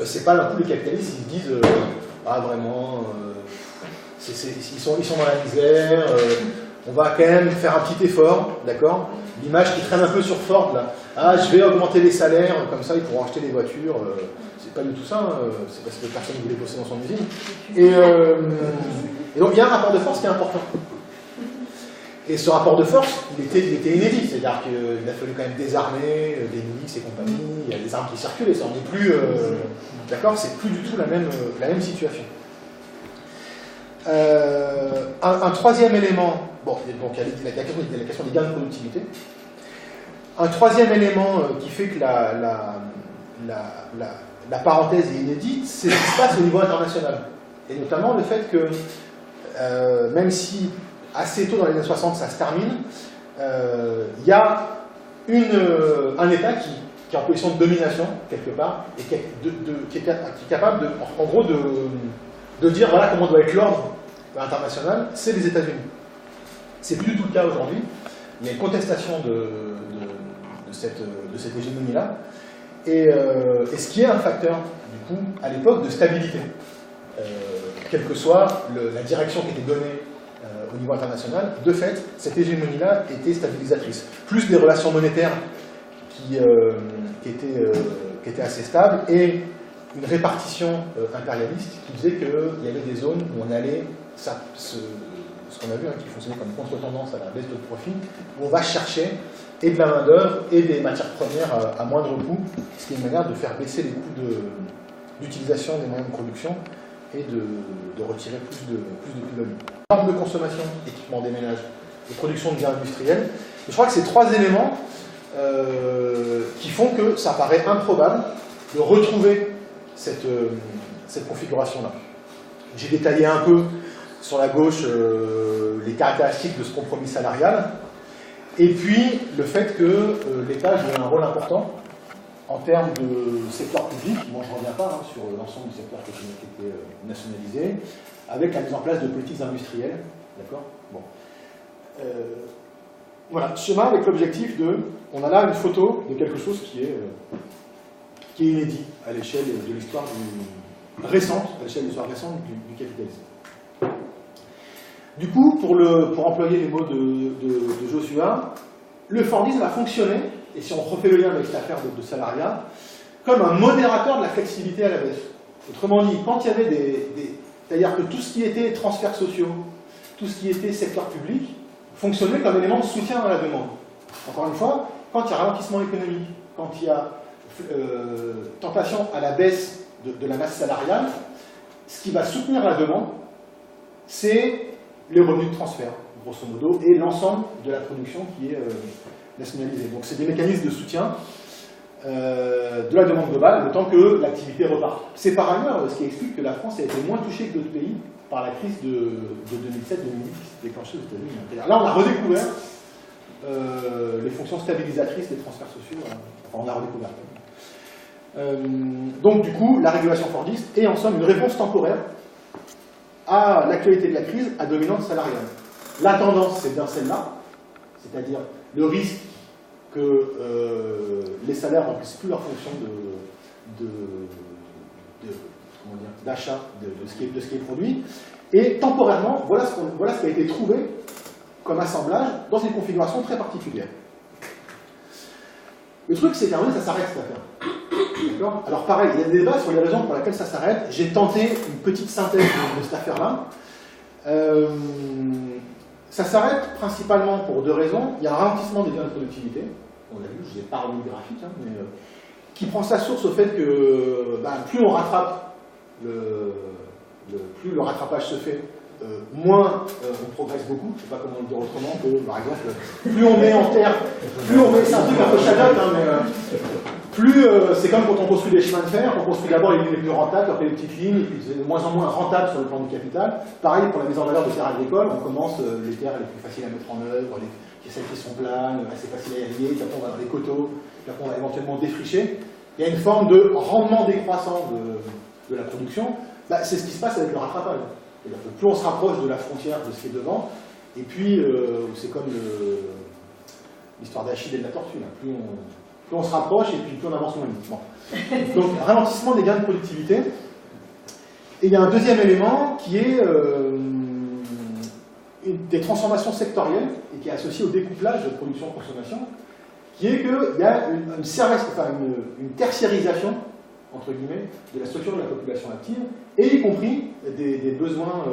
A: C'est pas d'un coup les capitalistes, ils se disent vraiment, ils sont dans la misère, on va quand même faire un petit effort, d'accord? L'image qui traîne un peu sur Ford, là, je vais augmenter les salaires, comme ça ils pourront acheter des voitures, c'est pas du tout ça, c'est parce que personne ne voulait bosser dans son usine. Et donc il y a un rapport de force qui est important. Et ce rapport de force, il était inédit, c'est-à-dire qu'il a fallu quand même désarmer des milices et compagnie, il y a des armes qui circulent, et ça n'en est plus, d'accord, c'est plus du tout la même situation. Un troisième élément, bon, donc il y a la question des gains de productivité. Un troisième élément qui fait que la parenthèse est inédite, c'est ce qui se passe au niveau international. Et notamment le fait que, même si assez tôt dans les années 60 ça se termine, il y a un État qui est en position de domination, quelque part, et qui est capable, en gros, de dire voilà comment doit être l'ordre international, c'est les États-Unis. C'est plus du tout le cas aujourd'hui. Il y a une contestation de cette hégémonie-là, et ce qui est un facteur, du coup, à l'époque, de stabilité. Quelle que soit la direction qui était donnée au niveau international, de fait, cette hégémonie-là était stabilisatrice. Plus des relations monétaires qui étaient assez stables, et une répartition impérialiste qui faisait qu'il y avait des zones où on allait, ce qu'on a vu, qui fonctionnait comme contre-tendance à la baisse de profit, où on va chercher et de la main-d'œuvre et des matières premières à moindre coût, ce qui est une manière de faire baisser les coûts d'utilisation des moyens de production et de retirer plus de plus-value. Normes de consommation, équipement des ménages et production de biens industriels. Je crois que c'est trois éléments qui font que ça paraît improbable de retrouver cette configuration-là. J'ai détaillé un peu sur la gauche les caractéristiques de ce compromis salarial, et puis le fait que l'État joue un rôle important en termes de secteur public. Moi je ne reviens pas sur l'ensemble du secteur qui était nationalisé, avec la mise en place de politiques industrielles. D'accord ? Bon. Voilà, schéma avec l'objectif de... On a là une photo de quelque chose qui est inédit à l'échelle de l'histoire récente, à l'échelle de l'histoire récente du capitalisme. Du coup, pour employer les mots de Joshua, le Fordisme a fonctionné, et si on refait le lien avec l'affaire de salariat, comme un modérateur de la flexibilité à la baisse. Autrement dit, quand il y avait c'est-à-dire que tout ce qui était transferts sociaux, tout ce qui était secteur public, fonctionnait comme élément de soutien à la demande. Encore une fois, quand il y a ralentissement économique, quand il y a tentation à la baisse de la masse salariale, ce qui va soutenir la demande, c'est les revenus de transfert, grosso modo, et l'ensemble de la production qui est nationalisée. Donc c'est des mécanismes de soutien de la demande globale, le temps que l'activité repart. C'est par ailleurs ce qui explique que la France a été moins touchée que d'autres pays par la crise de 2007-2008 qui s'est déclenchée aux États-Unis. Là, on a redécouvert les fonctions stabilisatrices des transferts sociaux. Enfin, on a redécouvert. Donc, du coup, la régulation fordiste est en somme une réponse temporaire à l'actualité de la crise à dominante salariale. La tendance, c'est bien celle-là, c'est-à-dire le risque que les salaires ne remplissent plus leur fonction d'achat de ce qui est produit. Et temporairement, voilà ce qui a été trouvé comme assemblage dans une configuration très particulière. Le truc, c'est qu'à un moment, ça s'arrête cette affaire. D'accord ? Alors pareil, il y a des débats sur les raisons pour lesquelles ça s'arrête. J'ai tenté une petite synthèse de cette affaire-là. Ça s'arrête principalement pour deux raisons. Il y a un ralentissement des gains de productivité. On l'a vu, je vous ai pas remis le graphique, mais qui prend sa source au fait que plus on rattrape, plus le rattrapage se fait, moins on progresse beaucoup. Je ne sais pas comment le dire autrement que, par exemple, plus on met en terre, plus on met, c'est un truc un peu Shadow, plus c'est comme quand on construit des chemins de fer, on construit d'abord les lignes les plus rentables, après les petites lignes, et puis c'est de moins en moins rentable sur le plan du capital. Pareil pour la mise en valeur de terres agricoles, on commence les terres les plus faciles à mettre en œuvre, celles qui sont planes, assez faciles à irriguer, puis après on va dans les coteaux, puis après on va éventuellement défricher. Il y a une forme de rendement décroissant de la production. C'est ce qui se passe avec le rattrapage. C'est-à-dire que plus on se rapproche de la frontière de ce qui est devant, et puis c'est comme l'histoire d'Achille et de la tortue. Là. Plus on se rapproche et puis plus on avance moins vite. Bon. Donc ralentissement des gains de productivité. Et il y a un deuxième élément qui est des transformations sectorielles et qui est associé au découplage de production-consommation, qui est qu'il y a une tertiarisation, entre guillemets, de la structure de la population active, et y compris des besoins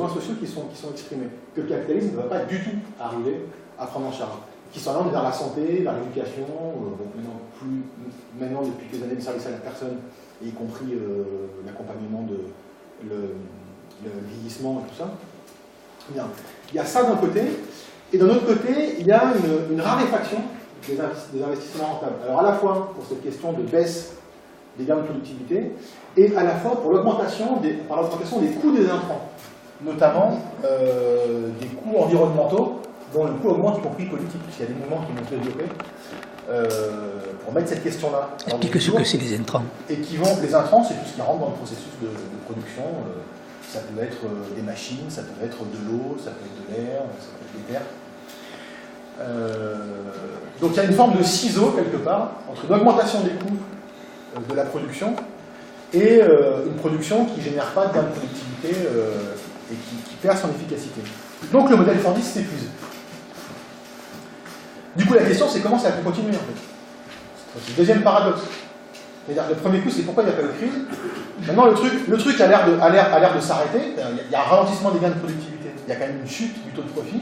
A: sociaux qui sont exprimés, que le capitalisme ne va pas du tout arriver à prendre en charge, qui s'orientent vers la santé, vers l'éducation, maintenant depuis quelques années le service à la personne, y compris l'accompagnement le vieillissement et tout ça. Bien. Il y a ça d'un côté, et d'un autre côté, il y a une raréfaction des investissements rentables. Alors à la fois pour cette question de baisse des gains de productivité, et à la fois pour l'augmentation des coûts des intrants, notamment des coûts environnementaux, dont le coût augmente y compris politique, puisqu'il y a des mouvements qui vont se développer pour mettre cette question-là.
E: Explique ce que c'est les intrants.
A: Et les intrants, c'est tout ce qui rentre dans le processus de production. Ça peut être des machines, ça peut être de l'eau, ça peut être de l'air, ça peut être des terres. Donc il y a une forme de ciseau quelque part entre une augmentation des coûts de la production et une production qui ne génère pas de gain de productivité et qui perd son efficacité. Donc le modèle fordiste s'épuise. Du coup la question c'est comment ça peut continuer en fait. C'est le deuxième paradoxe. C'est-à-dire le premier coup c'est pourquoi il n'y a pas de crise. Maintenant le truc a l'air de s'arrêter. Il y a un ralentissement des gains de productivité. Il y a quand même une chute du taux de profit.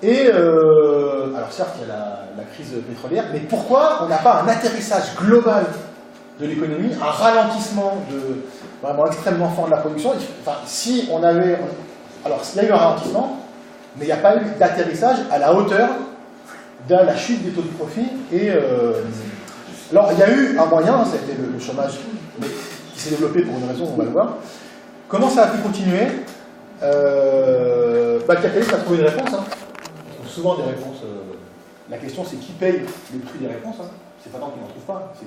A: Et alors certes il y a la crise pétrolière, mais pourquoi on n'a pas un atterrissage global de l'économie, un ralentissement vraiment extrêmement fort de la production. Enfin, si on avait... Alors, il y a eu un ralentissement, mais il n'y a pas eu d'atterrissage à la hauteur de la chute des taux de profit. Alors, il y a eu un moyen, c'était le chômage, qui s'est développé pour une raison, on va le voir. Comment ça a pu continuer? Le capitalisme a trouvé une réponse. Hein. On trouve souvent des réponses. La question, c'est qui paye le prix des réponses. Hein. C'est pas tant qu'ils n'en trouvent pas, c'est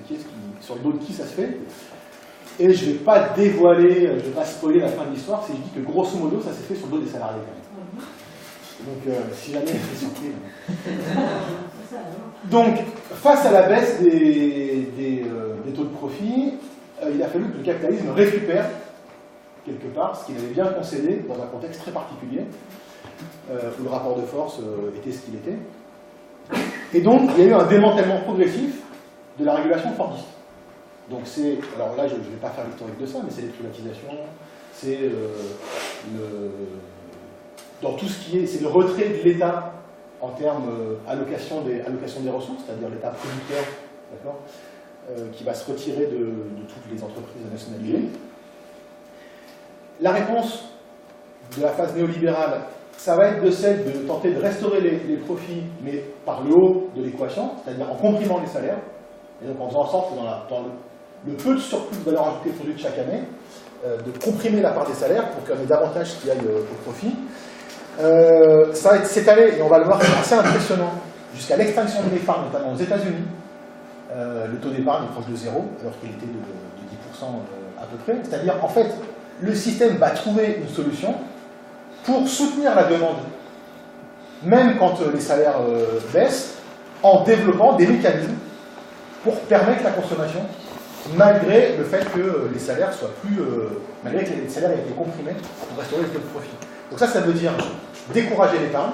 A: sur le dos de qui ça se fait. Et je ne vais pas dévoiler, je ne vais pas spoiler la fin de l'histoire, c'est que je dis que grosso modo, ça s'est fait sur le dos des salariés quand même. Donc, si jamais vous êtes surpris. Donc, face à la baisse des taux de profit, il a fallu que le capitalisme récupère quelque part ce qu'il avait bien concédé dans un contexte très particulier, où le rapport de force était ce qu'il était. Et donc, il y a eu un démantèlement progressif de la régulation fordiste. Donc c'est, alors là je ne vais pas faire l'historique de ça, mais c'est les privatisations, c'est dans tout ce qui est, c'est le retrait de l'État en termes allocation des ressources, c'est-à-dire l'État producteur, d'accord, qui va se retirer de toutes les entreprises nationalisées. La réponse de la phase néolibérale, ça va être de celle de tenter de restaurer les profits, mais par le haut de l'équation, c'est-à-dire en comprimant les salaires, et donc en faisant en sorte que dans le peu de surplus de valeur ajoutée produite chaque année, de comprimer la part des salaires pour qu'il y en ait davantage qui aillent au profit. Ça va s'est allé, et on va le voir, c'est assez impressionnant, jusqu'à l'extinction de l'épargne, notamment aux États-Unis. Le taux d'épargne est proche de 0, alors qu'il était de 10% à peu près. C'est-à-dire, en fait, le système va trouver une solution pour soutenir la demande, même quand les salaires baissent, en développant des mécanismes pour permettre la consommation, malgré le fait que les salaires soient plus... malgré que les salaires aient été comprimés pour restaurer les taux de profit. Donc ça veut dire décourager l'épargne,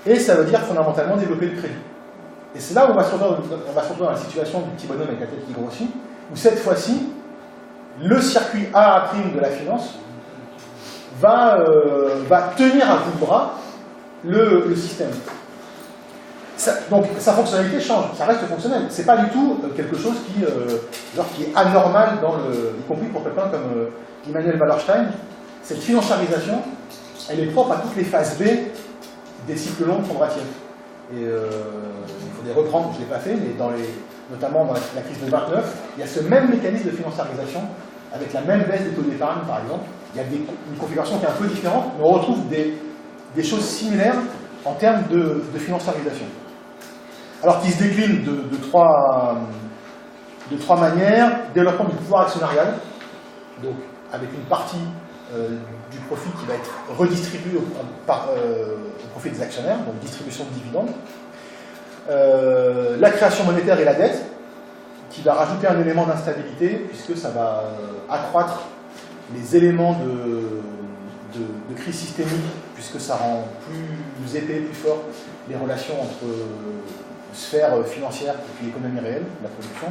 A: et ça veut dire fondamentalement développer le crédit. Et c'est là où on va se retrouver dans la situation du petit bonhomme avec la tête qui grossit, où cette fois-ci, le circuit A' de la finance va tenir à bout de bras le système. Donc sa fonctionnalité change, ça reste fonctionnel. C'est pas du tout quelque chose qui est anormal, y compris pour quelqu'un comme Immanuel Wallerstein. Cette financiarisation, elle est propre à toutes les phases B des cycles longs Kondratief. Et il faudrait reprendre, je ne l'ai pas fait, mais notamment dans la crise de 29, il y a ce même mécanisme de financiarisation, avec la même baisse des taux d'épargne par exemple. Il y a une configuration qui est un peu différente, mais on retrouve des choses similaires en termes de financiarisation. Alors qui se décline de trois manières. Développement du pouvoir actionnarial, donc avec une partie du profit qui va être redistribuée au profit des actionnaire, donc distribution de dividendes. La création monétaire et la dette, qui va rajouter un élément d'instabilité, puisque ça va accroître les éléments de crise systémique, puisque ça rend plus épais, plus fort les relations entre sphère financière et puis l'économie réelle, la production.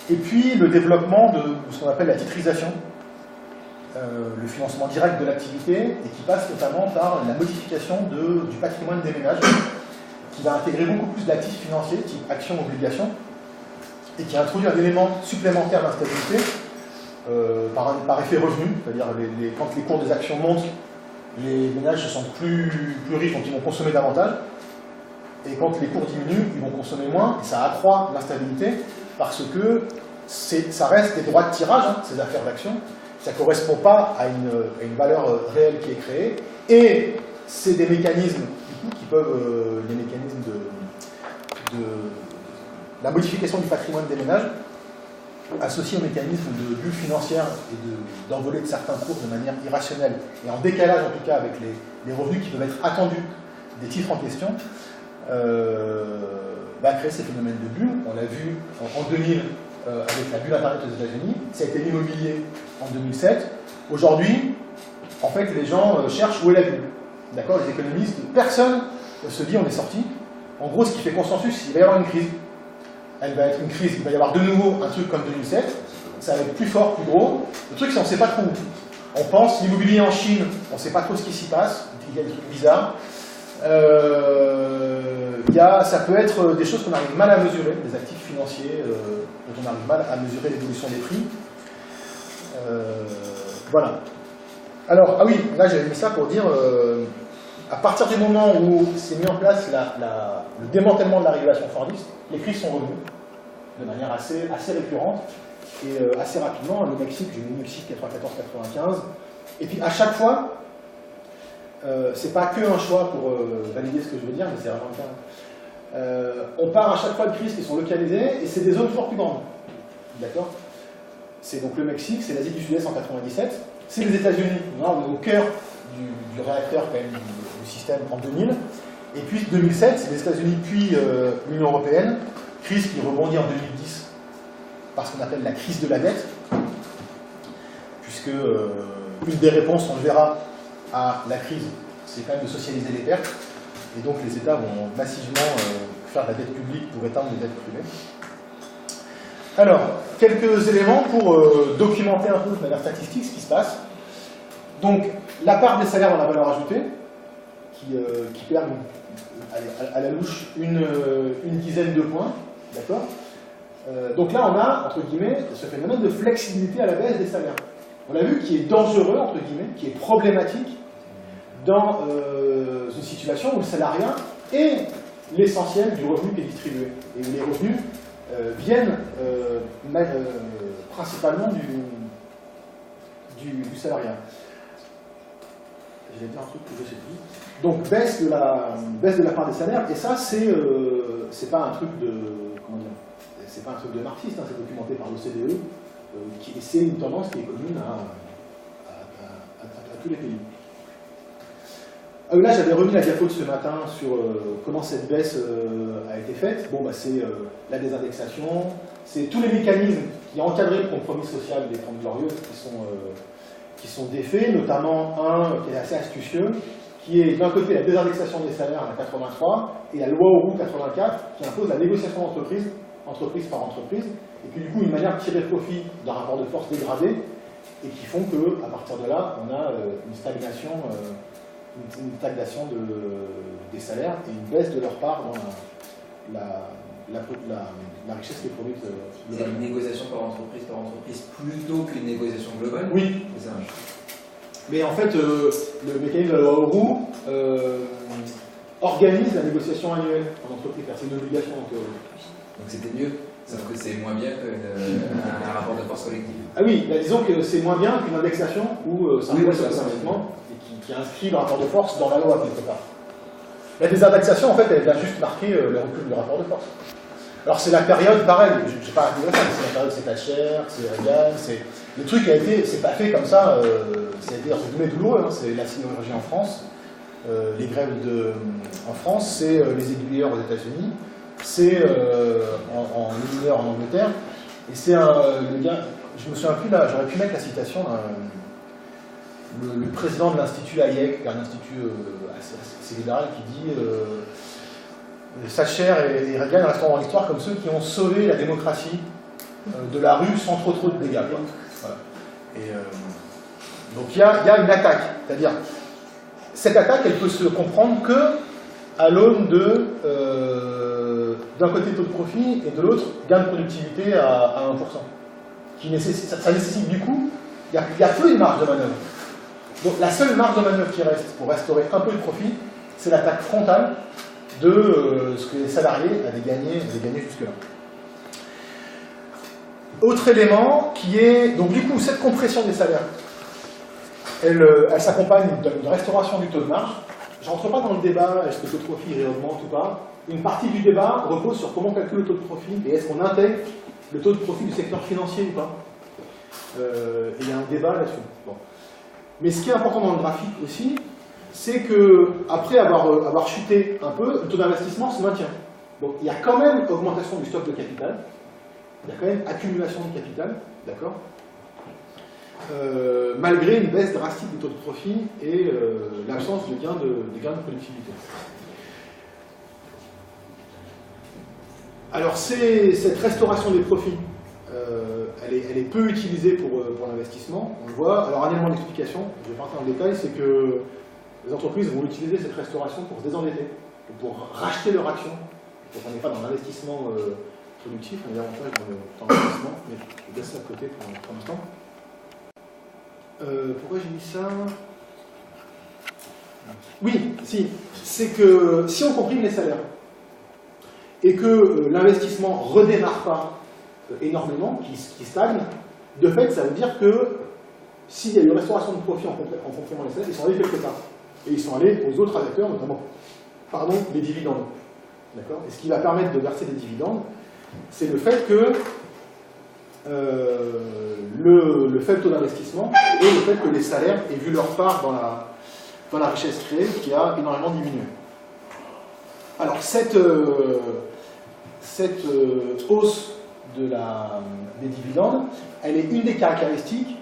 A: Et puis le développement de ce qu'on appelle la titrisation, le financement direct de l'activité, et qui passe notamment par la modification du patrimoine des ménages, qui va intégrer beaucoup plus d'actifs financiers, type actions-obligations, et qui introduit un élément supplémentaire d'instabilité par effet revenu, c'est-à-dire quand les cours des actions montent, les ménages se sentent plus riches, donc ils vont consommer davantage, et quand les cours diminuent, ils vont consommer moins, et ça accroît l'instabilité, parce que ça reste des droits de tirage, hein, ces affaires d'actions, ça ne correspond pas à une valeur réelle qui est créée, et c'est des mécanismes qui peuvent, les mécanismes de la modification du patrimoine des ménages, associés aux mécanismes de bulle financière et d'envolée de certains cours de manière irrationnelle, et en décalage en tout cas avec les revenus qui peuvent être attendus des titres en question, va créer ces phénomènes de bulle. On l'a vu en 2000 avec la bulle Internet aux États-Unis, ça a été l'immobilier en 2007. Aujourd'hui, en fait, les gens cherchent où est la bulle. D'accord, les économistes, personne ne se dit on est sorti. En gros, ce qui fait consensus, c'est qu'il va y avoir une crise. Elle va être une crise, il va y avoir de nouveau un truc comme 2007, ça va être plus fort, plus gros. Le truc, c'est qu'on ne sait pas trop où. On pense l'immobilier en Chine, on ne sait pas trop ce qui s'y passe, il y a des trucs bizarres. Ça peut être des choses qu'on arrive mal à mesurer, des actifs financiers dont on arrive mal à mesurer l'évolution des prix. Voilà. Alors, ah oui, là j'avais mis ça pour dire, à partir du moment où s'est mis en place le démantèlement de la régulation fordiste, les crises sont revenues de manière assez récurrente et assez rapidement. Le Mexique, j'ai mis le Mexique 94-95, et puis à chaque fois, c'est pas que un choix pour valider ce que je veux dire, mais c'est vraiment le cas. On part à chaque fois de crises qui sont localisées, et c'est des zones fort plus grandes. D'accord? C'est donc le Mexique, c'est l'Asie du Sud-Est en 97, c'est les États-Unis, on est au cœur du réacteur quand même, du système en 2000, et puis 2007, c'est les États-Unis puis l'Union Européenne, crise qui rebondit en 2010 par ce qu'on appelle la crise de la dette, puisque une des réponses, on le verra, à la crise, c'est quand même de socialiser les pertes, et donc les États vont massivement faire de la dette publique pour éteindre les dettes privées. Alors, quelques éléments pour documenter un peu de manière statistique ce qui se passe. Donc, la part des salaires dans la valeur ajoutée, qui perd à la louche une dizaine de points, d'accord. Donc là, on a, entre guillemets, ce phénomène de flexibilité à la baisse des salaires. On l'a vu, qui est dangereux, entre guillemets, qui est problématique dans une situation où le salariat est l'essentiel du revenu qui est distribué, et où les revenus viennent principalement du salariat. J'allais dire un truc que je sais plus. Donc baisse de la part des salaires, et ça c'est pas un truc de comment dire, c'est pas un truc de marxiste, hein, c'est documenté par l'OCDE, et c'est une tendance qui est commune à tous les pays. Là, j'avais remis la diapo de ce matin sur comment cette baisse a été faite. Bon, bah, c'est la désindexation, c'est tous les mécanismes qui encadraient le compromis social des Trente Glorieuses qui sont défaits, notamment un qui est assez astucieux, qui est d'un côté la désindexation des salaires à 83 et la loi Auroux 84 qui impose la négociation d'entreprise, entreprise par entreprise, et puis du coup une manière de tirer profit d'un rapport de force dégradé et qui font que à partir de là, on a une stagnation. Une stagnation des salaires et une baisse de leur part dans la richesse qui est produite.
B: C'est une négociation par entreprise plutôt qu'une négociation globale.
A: Oui.
B: C'est ça.
A: Mais en fait, le mécanisme de la loi Auroux organise la négociation annuelle en entreprise. C'est une obligation.
B: Donc c'était mieux, sauf que c'est moins bien qu'un rapport de force collective.
A: Ah oui, bah, disons que c'est moins bien qu'une indexation où ça impose systématiquement. Qui inscrit le rapport de force dans la loi quelque part. La désindexation, en fait, elle vient juste marquer le recul du rapport de force. Alors c'est la période, pareil, je ne sais pas à ça, mais c'est la période, c'est Thatcher, c'est Reagan, le truc a été, c'est pas fait comme ça, ça a été entre guillemets douloureux, hein, c'est la sidérurgie en France, les grèves en France, c'est les aiguilleurs aux États-Unis, c'est en mineur en Angleterre, et c'est le gars, je me souviens plus là, j'aurais pu mettre la citation le président de l'Institut Hayek, qui est un institut assez libéral, qui dit Thatcher et Reagan resteront dans l'histoire comme ceux qui ont sauvé la démocratie de la rue sans trop de dégâts. Voilà. Et, donc il y a une attaque, c'est-à-dire cette attaque, elle peut se comprendre que à l'aune d'un côté taux de profit et de l'autre gain de productivité à 1%. Ça nécessite du coup, il y a peu de marge de manœuvre. Donc la seule marge de manœuvre qui reste pour restaurer un peu de profit, c'est l'attaque frontale de ce que les salariés avaient gagné jusque-là. Autre élément qui est, donc du coup, cette compression des salaires, elle s'accompagne d'une restauration du taux de marge. Je ne rentre pas dans le débat, est-ce que le taux de profit réaugmente ou pas. Une partie du débat repose sur comment calculer le taux de profit et est-ce qu'on intègre le taux de profit du secteur financier ou pas. Et il y a un débat là-dessus. Bon. Mais ce qui est important dans le graphique aussi, c'est qu'après avoir chuté un peu, le taux d'investissement se maintient. Donc il y a quand même augmentation du stock de capital, il y a quand même accumulation de capital, d'accord, malgré une baisse drastique du taux de profit et l'absence de gains de productivité. Alors cette restauration des profits, elle est peu utilisée pour l'investissement, on le voit. Alors un élément d'explication, je ne vais pas rentrer dans le détail, c'est que les entreprises vont utiliser cette restauration pour se désendetter. pour racheter leur action. Donc on n'est pas dans l'investissement productif, on est davantage dans l'investissement, mais je laisse ça de côté pour l'instant. Pourquoi j'ai mis ça? Oui, si. C'est que si on comprime les salaires et que l'investissement ne redémarre pas énormément, qui stagne, de fait, ça veut dire que s'il y a eu restauration de profit en comprimant les salaires, ils sont allés quelque part. Et ils sont allés aux autres acteurs, notamment les dividendes. D'accord? Et ce qui va permettre de verser des dividendes, c'est le fait que le faible taux d'investissement et le fait que les salaires aient vu leur part dans la richesse créée qui a énormément diminué. Alors cette hausse des dividendes, elle est une des caractéristiques,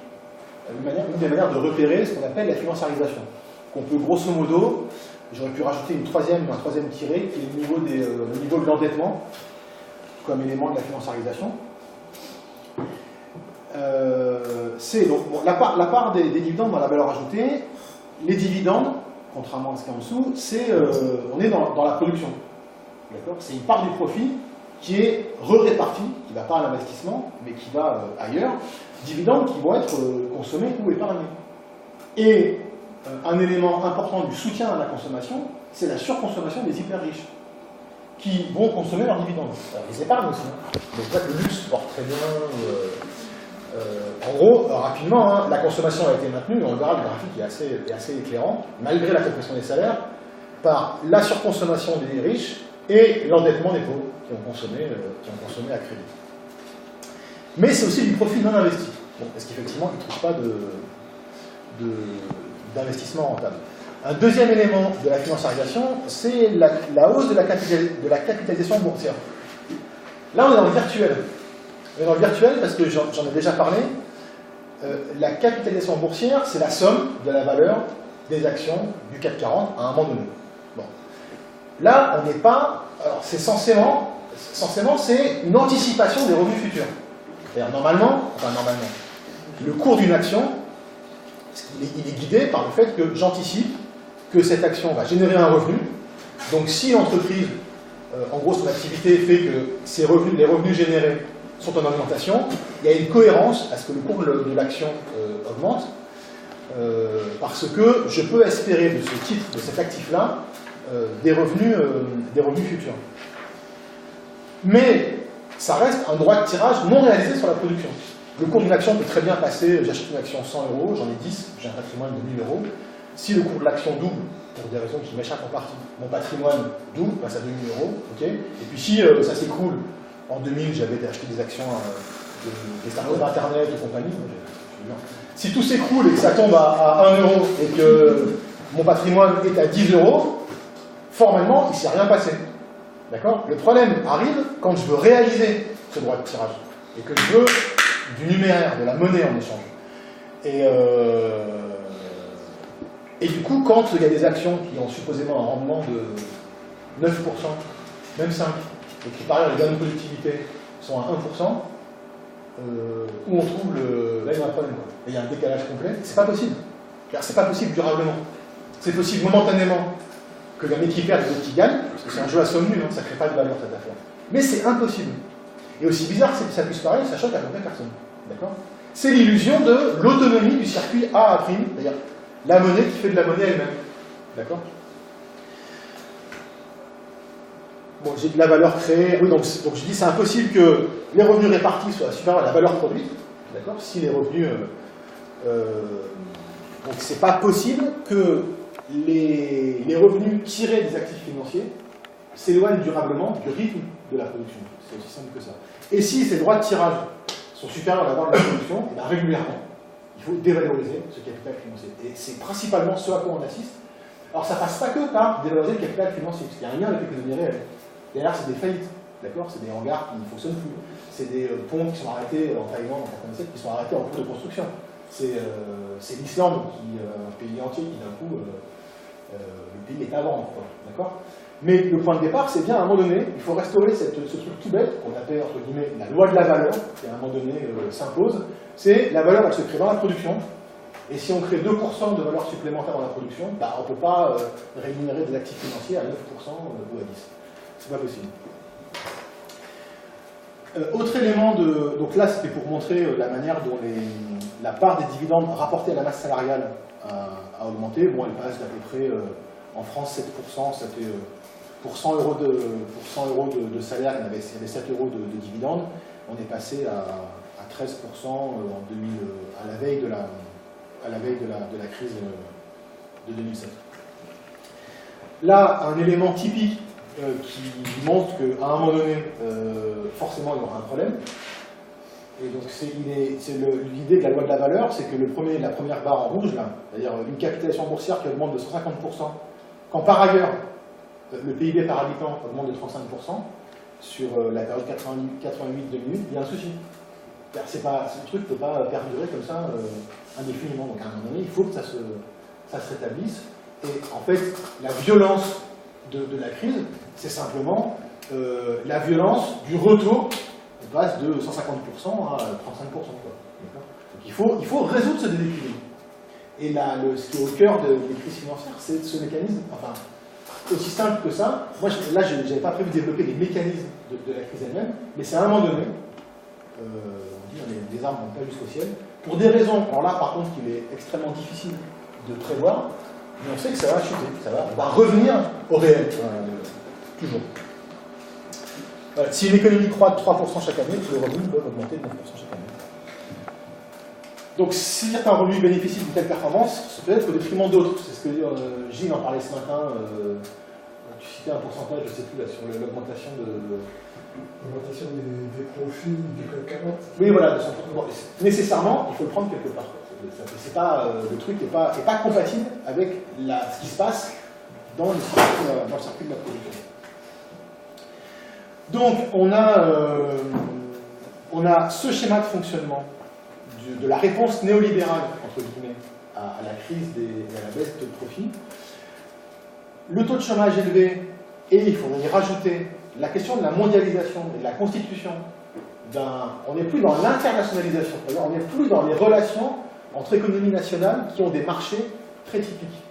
A: une des manières de repérer ce qu'on appelle la financiarisation. Qu'on peut grosso modo, j'aurais pu rajouter un troisième tiré qui est le niveau de l'endettement comme élément de la financiarisation. C'est donc la part des dividendes dans la valeur ajoutée. Les dividendes, contrairement à ce qu'il y a en dessous, on est dans la production. C'est une part du profit qui est répartie, qui ne va pas à l'investissement, mais qui va ailleurs. Dividendes qui vont être consommés ou épargnés. Et un élément important du soutien à la consommation, c'est la surconsommation des hyper riches, qui vont consommer leurs dividendes. Les épargnent aussi. Donc là, le luxe porte très bien. En gros, rapidement, hein, la consommation a été maintenue, on verra, le graphique est assez éclairant, malgré la compression des salaires, par la surconsommation des riches et l'endettement des pauvres qui ont consommé à crédit. Mais c'est aussi du profit non investi, parce qu'effectivement, ils ne trouvent pas d'investissement rentable. Un deuxième élément de la financiarisation, c'est la hausse de la capitalisation boursière. Là, on est dans le virtuel. On est dans le virtuel parce que j'en ai déjà parlé. La capitalisation boursière, c'est la somme de la valeur des actions du CAC 40 à un moment donné. Bon. Là, on n'est pas... Alors, c'est censément, c'est une anticipation des revenus futurs. C'est-à-dire, normalement, le cours d'une action, il est guidé par le fait que j'anticipe que cette action va générer un revenu. Donc, si l'entreprise, en gros, son activité fait que les revenus générés sont en augmentation, il y a une cohérence à ce que le cours de l'action augmente, parce que je peux espérer de ce titre, de cet actif-là, des revenus futurs. Mais ça reste un droit de tirage non réalisé sur la production. Le cours d'une action peut très bien passer, j'achète une action 100 €, j'en ai 10, j'ai un patrimoine de 1000 €. Si le cours de l'action double, pour des raisons qui m'échappent en partie, mon patrimoine double, passe à 2000 €, okay. Et puis si ça s'écroule, en 2000, j'avais acheté des actions des startups d'internet et compagnie. Si tout s'écroule et que ça tombe à 1 € et que mon patrimoine est à 10 €, formellement, il ne s'est rien passé. D'accord? Le problème arrive quand je veux réaliser ce droit de tirage et que je veux du numéraire, de la monnaie en échange. Et du coup, quand il y a des actions qui ont supposément un rendement de 9%, même 5%, et qui par ailleurs les gains de productivité sont à 1%, où on trouve là il y a un problème. Et il y a un décalage complet, c'est pas possible. Car c'est pas possible durablement. C'est possible momentanément que l'un qui perd et l'autre qui gagne, parce que c'est un jeu à somme nulle, hein, ça ne crée pas de valeur cette affaire. Mais c'est impossible. Et aussi bizarre que ça puisse paraître, ça choque à peu près personne. D'accord? C'est l'illusion de l'autonomie du circuit A à prime, c'est-à-dire la monnaie qui fait de la monnaie elle-même. D'accord? Bon, j'ai de la valeur créée. Oui, donc je dis c'est impossible que les revenus répartis soient supérieurs à la valeur produite. D'accord? Si les revenus. Donc c'est pas possible que les revenus tirés des actifs financiers s'éloignent durablement du rythme de la production. C'est aussi simple que ça. Et si ces droits de tirage sont supérieurs à la valeur de la production, et bien régulièrement, il faut dévaloriser ce capital financier. Et c'est principalement ce à quoi on assiste. Alors ça passe pas que par dévaloriser le capital financier, parce qu'il y a un lien avec l'économie réelle. Derrière, c'est des faillites, d'accord? C'est des hangars qui ne fonctionnent plus. C'est des ponts qui sont arrêtés en Thaïlande en 1997, qui sont arrêtés en cours de construction. C'est l'Islande, un pays entier qui d'un coup, le pays est à vendre, d'accord? Mais le point de départ, c'est bien à un moment donné, il faut restaurer ce truc tout bête, qu'on appelle entre guillemets la loi de la valeur, qui à un moment donné s'impose. C'est la valeur, elle se crée dans la production, Et si on crée 2% de valeur supplémentaire dans la production, bah, on ne peut pas rémunérer des actifs financiers à 9% ou à 10%. C'est pas possible. Autre élément de... Donc là, c'était pour montrer la manière dont la part des dividendes rapportés à la masse salariale a augmenté. Bon, elle passe d'à peu près, en France, 7%. C'était pour 100 euros de salaire, il y avait 7 euros de dividendes. On est passé à 13% à la veille de la crise de 2007. Là, un élément typique qui montre qu'à un moment donné, forcément, il y aura un problème. Et donc, l'idée de la loi de la valeur, c'est que la première barre en rouge, c'est-à-dire une capitalisation boursière qui augmente de 150%, quand par ailleurs, le PIB par habitant augmente de 35% sur la période 88-2008, il y a un souci. Le truc ne peut pas perdurer comme ça indéfiniment. Donc, à un moment donné, il faut que ça se rétablisse. Et en fait, la violence de la crise, c'est simplement la violence du retour. On passe de 150% à 35%. Donc il faut résoudre ce déséquilibre. Et ce qui est au cœur des crises financières, c'est ce mécanisme, enfin, aussi simple que ça. Moi, là, je n'avais pas prévu de développer les mécanismes de la crise elle-même, mais c'est à un moment donné, on dit les armes ne vont pas jusqu'au ciel, pour des raisons, alors là, par contre, qu'il est extrêmement difficile de prévoir, mais on sait que ça va chuter, on va revenir au réel, toujours. Si l'économie croît de 3% chaque année, les revenus peuvent augmenter de 9% chaque année. Donc, si certains revenus bénéficient d'une telle performance, ça peut être au détriment d'autres. C'est ce que Gilles en parlait ce matin. Tu citais un pourcentage, je ne sais plus, là, sur l'augmentation
E: L'augmentation des profits du CAC 40.
A: Oui, voilà. Nécessairement, il faut le prendre quelque part. Le truc n'est pas compatible avec ce qui se passe dans le circuit de la production. Donc, on a ce schéma de fonctionnement de la réponse néolibérale, entre guillemets, à la crise et à la baisse de profit. Le taux de chômage élevé, et il faudrait y rajouter la question de la mondialisation et de la constitution on n'est plus dans l'internationalisation, on n'est plus dans les relations entre économies nationales qui ont des marchés très typiques.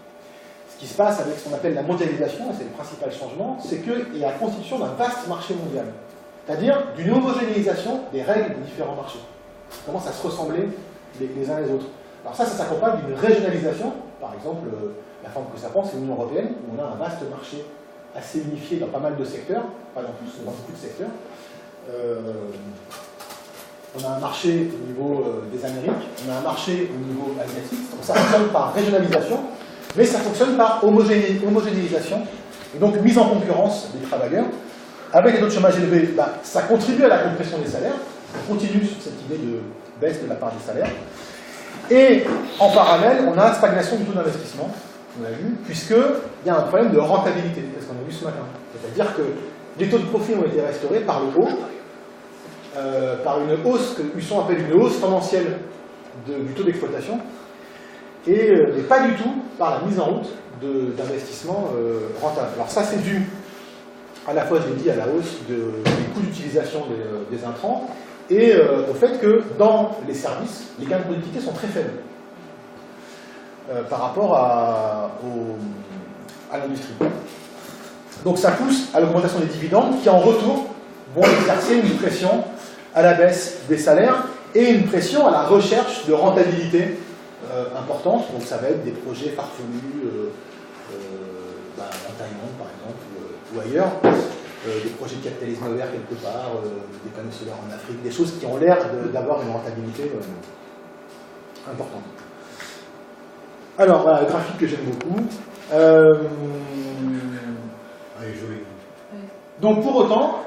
A: Ce qui se passe avec ce qu'on appelle la mondialisation, et c'est le principal changement, c'est qu'il y a la constitution d'un vaste marché mondial, c'est-à-dire d'une homogénéisation des règles des différents marchés. Ils commencent à se ressembler les uns les autres. Alors ça s'accompagne d'une régionalisation. Par exemple, la forme que ça prend, c'est l'Union européenne, où on a un vaste marché assez unifié dans pas mal de secteurs, pas dans tous, mais dans beaucoup de secteurs. On a un marché au niveau des Amériques, on a un marché au niveau asiatique. Donc ça fonctionne par régionalisation, mais ça fonctionne par homogénéisation, et donc mise en concurrence des travailleurs. Avec les taux de chômage élevés, ça contribue à la compression des salaires. On continue sur cette idée de baisse de la part des salaires. Et en parallèle, on a stagnation du taux d'investissement, on l'a vu, puisqu'il y a un problème de rentabilité, c'est ce qu'on a vu ce matin. C'est-à-dire que les taux de profit ont été restaurés par le haut, par une hausse que Husson appelle une hausse tendancielle du taux d'exploitation, et pas du tout par la mise en route d'investissements rentables. Alors ça, c'est dû à la fois, je l'ai dit, à la hausse des coûts d'utilisation des intrants, et au fait que dans les services, les gains de productivité sont très faibles par rapport à l'industrie. Donc ça pousse à l'augmentation des dividendes qui en retour vont exercer une pression à la baisse des salaires et une pression à la recherche de rentabilité importante. Donc ça va être des projets farfelus en Thaïlande par exemple ou ailleurs. Des projets de capitalisme vert quelque part, des panneaux solaires en Afrique, des choses qui ont l'air d'avoir une rentabilité importante. Alors, voilà, le graphique que j'aime beaucoup. Donc, pour autant,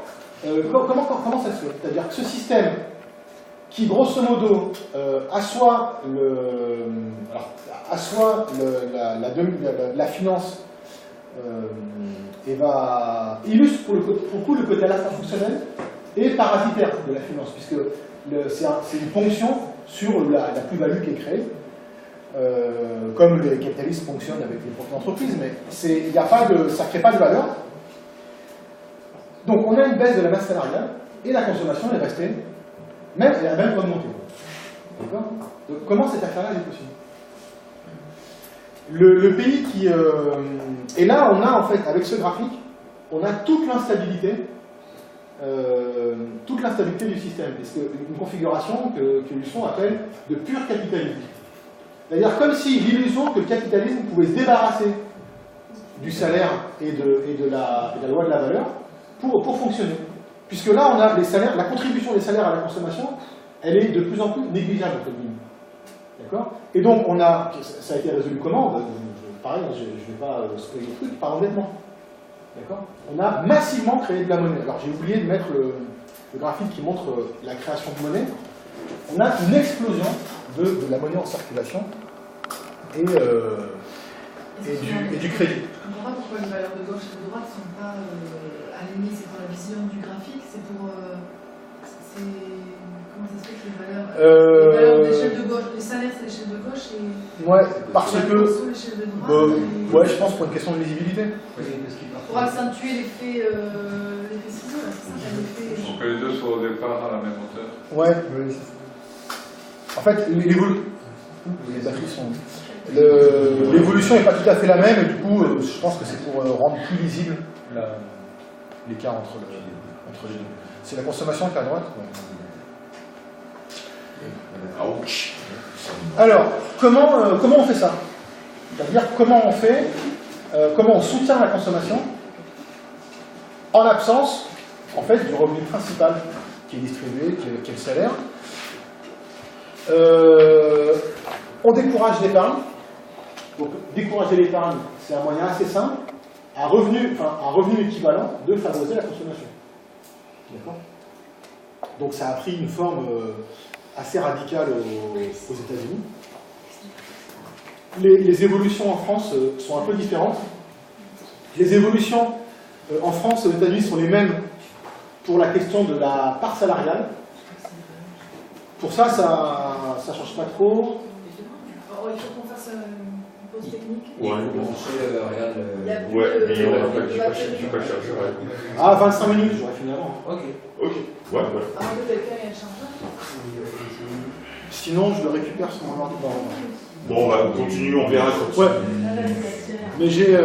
A: comment ça se fait? C'est-à-dire que ce système qui, grosso modo, assoit la finance et illustre pour le coup le côté à la fois fonctionnel et parasitaire de la finance, puisque c'est une ponction sur la plus-value qui est créée, comme les capitalistes fonctionnent avec les profits d'entreprise, mais ça ne crée pas de valeur. Donc on a une baisse de la masse salariale et la consommation est restée, elle a même augmenté. D'accord? Donc comment cette affaire-là est possible? Le pays qui... et là, on a en fait, avec ce graphique, on a toute l'instabilité du système. C'est une configuration que Luçon appelle de pur capitalisme. C'est-à-dire comme si l'illusion que le capitalisme pouvait se débarrasser du salaire et de la loi de la valeur pour fonctionner. Puisque là, on a les salaires, la contribution des salaires à la consommation, elle est de plus en plus négligeable, entre guillemets. D'accord? Et donc, on a, ça a été résolu comment? Pareil, je ne vais pas spoiler le truc, par endettement. D'accord? On a massivement créé de la monnaie. Alors, j'ai oublié de mettre le graphique qui montre la création de monnaie. On a une explosion de la monnaie en circulation et du crédit.
F: Je ne comprends pas pourquoi les valeurs de gauche et de droite ne sont pas alignées. C'est pour la vision du graphique, c'est pour... comment ça se fait que les valeurs de l'échelle de gauche, les salaires c'est l'échelle de gauche et...
A: Ouais, parce que...
F: l'échelle de droite
A: ouais, je pense pour une question de visibilité.
F: Pour accentuer l'effet ciseau, là, c'est ça, l'effet...
G: Pour que les deux soient au départ à la même hauteur.
A: Ouais, oui. En fait, l'évolution n'est pas tout à fait la même, et du coup, je pense que c'est pour rendre plus lisible l'écart entre les deux. C'est la consommation qui est à droite. Ouais. Alors, comment on fait ça? C'est-à-dire, comment on soutient la consommation en absence, en fait, du revenu principal qui est distribué, qui est le salaire. On décourage l'épargne. Donc, décourager l'épargne, c'est un moyen assez simple, un revenu équivalent de favoriser la consommation. D'accord? Donc, ça a pris une forme assez radicale aux États-Unis. Les évolutions en France sont un peu différentes. Les évolutions en France et aux États-Unis sont les mêmes pour la question de la part salariale. Pour ça, ça ne change pas trop.
F: Alors, il faut qu'on fasse une pause technique.
D: Ouais,
G: Ouais, mais en fait, je ne pas chercher à répondre.
A: Ah, 25 minutes, j'aurais fini avant.
B: Ok.
G: Ok, ouais.
F: Avant que quelqu'un ait le changement.
A: Sinon, je le récupère sur mon ordinateur.
G: Bon, on continue, on verra.
A: Ouais. Mais j'ai...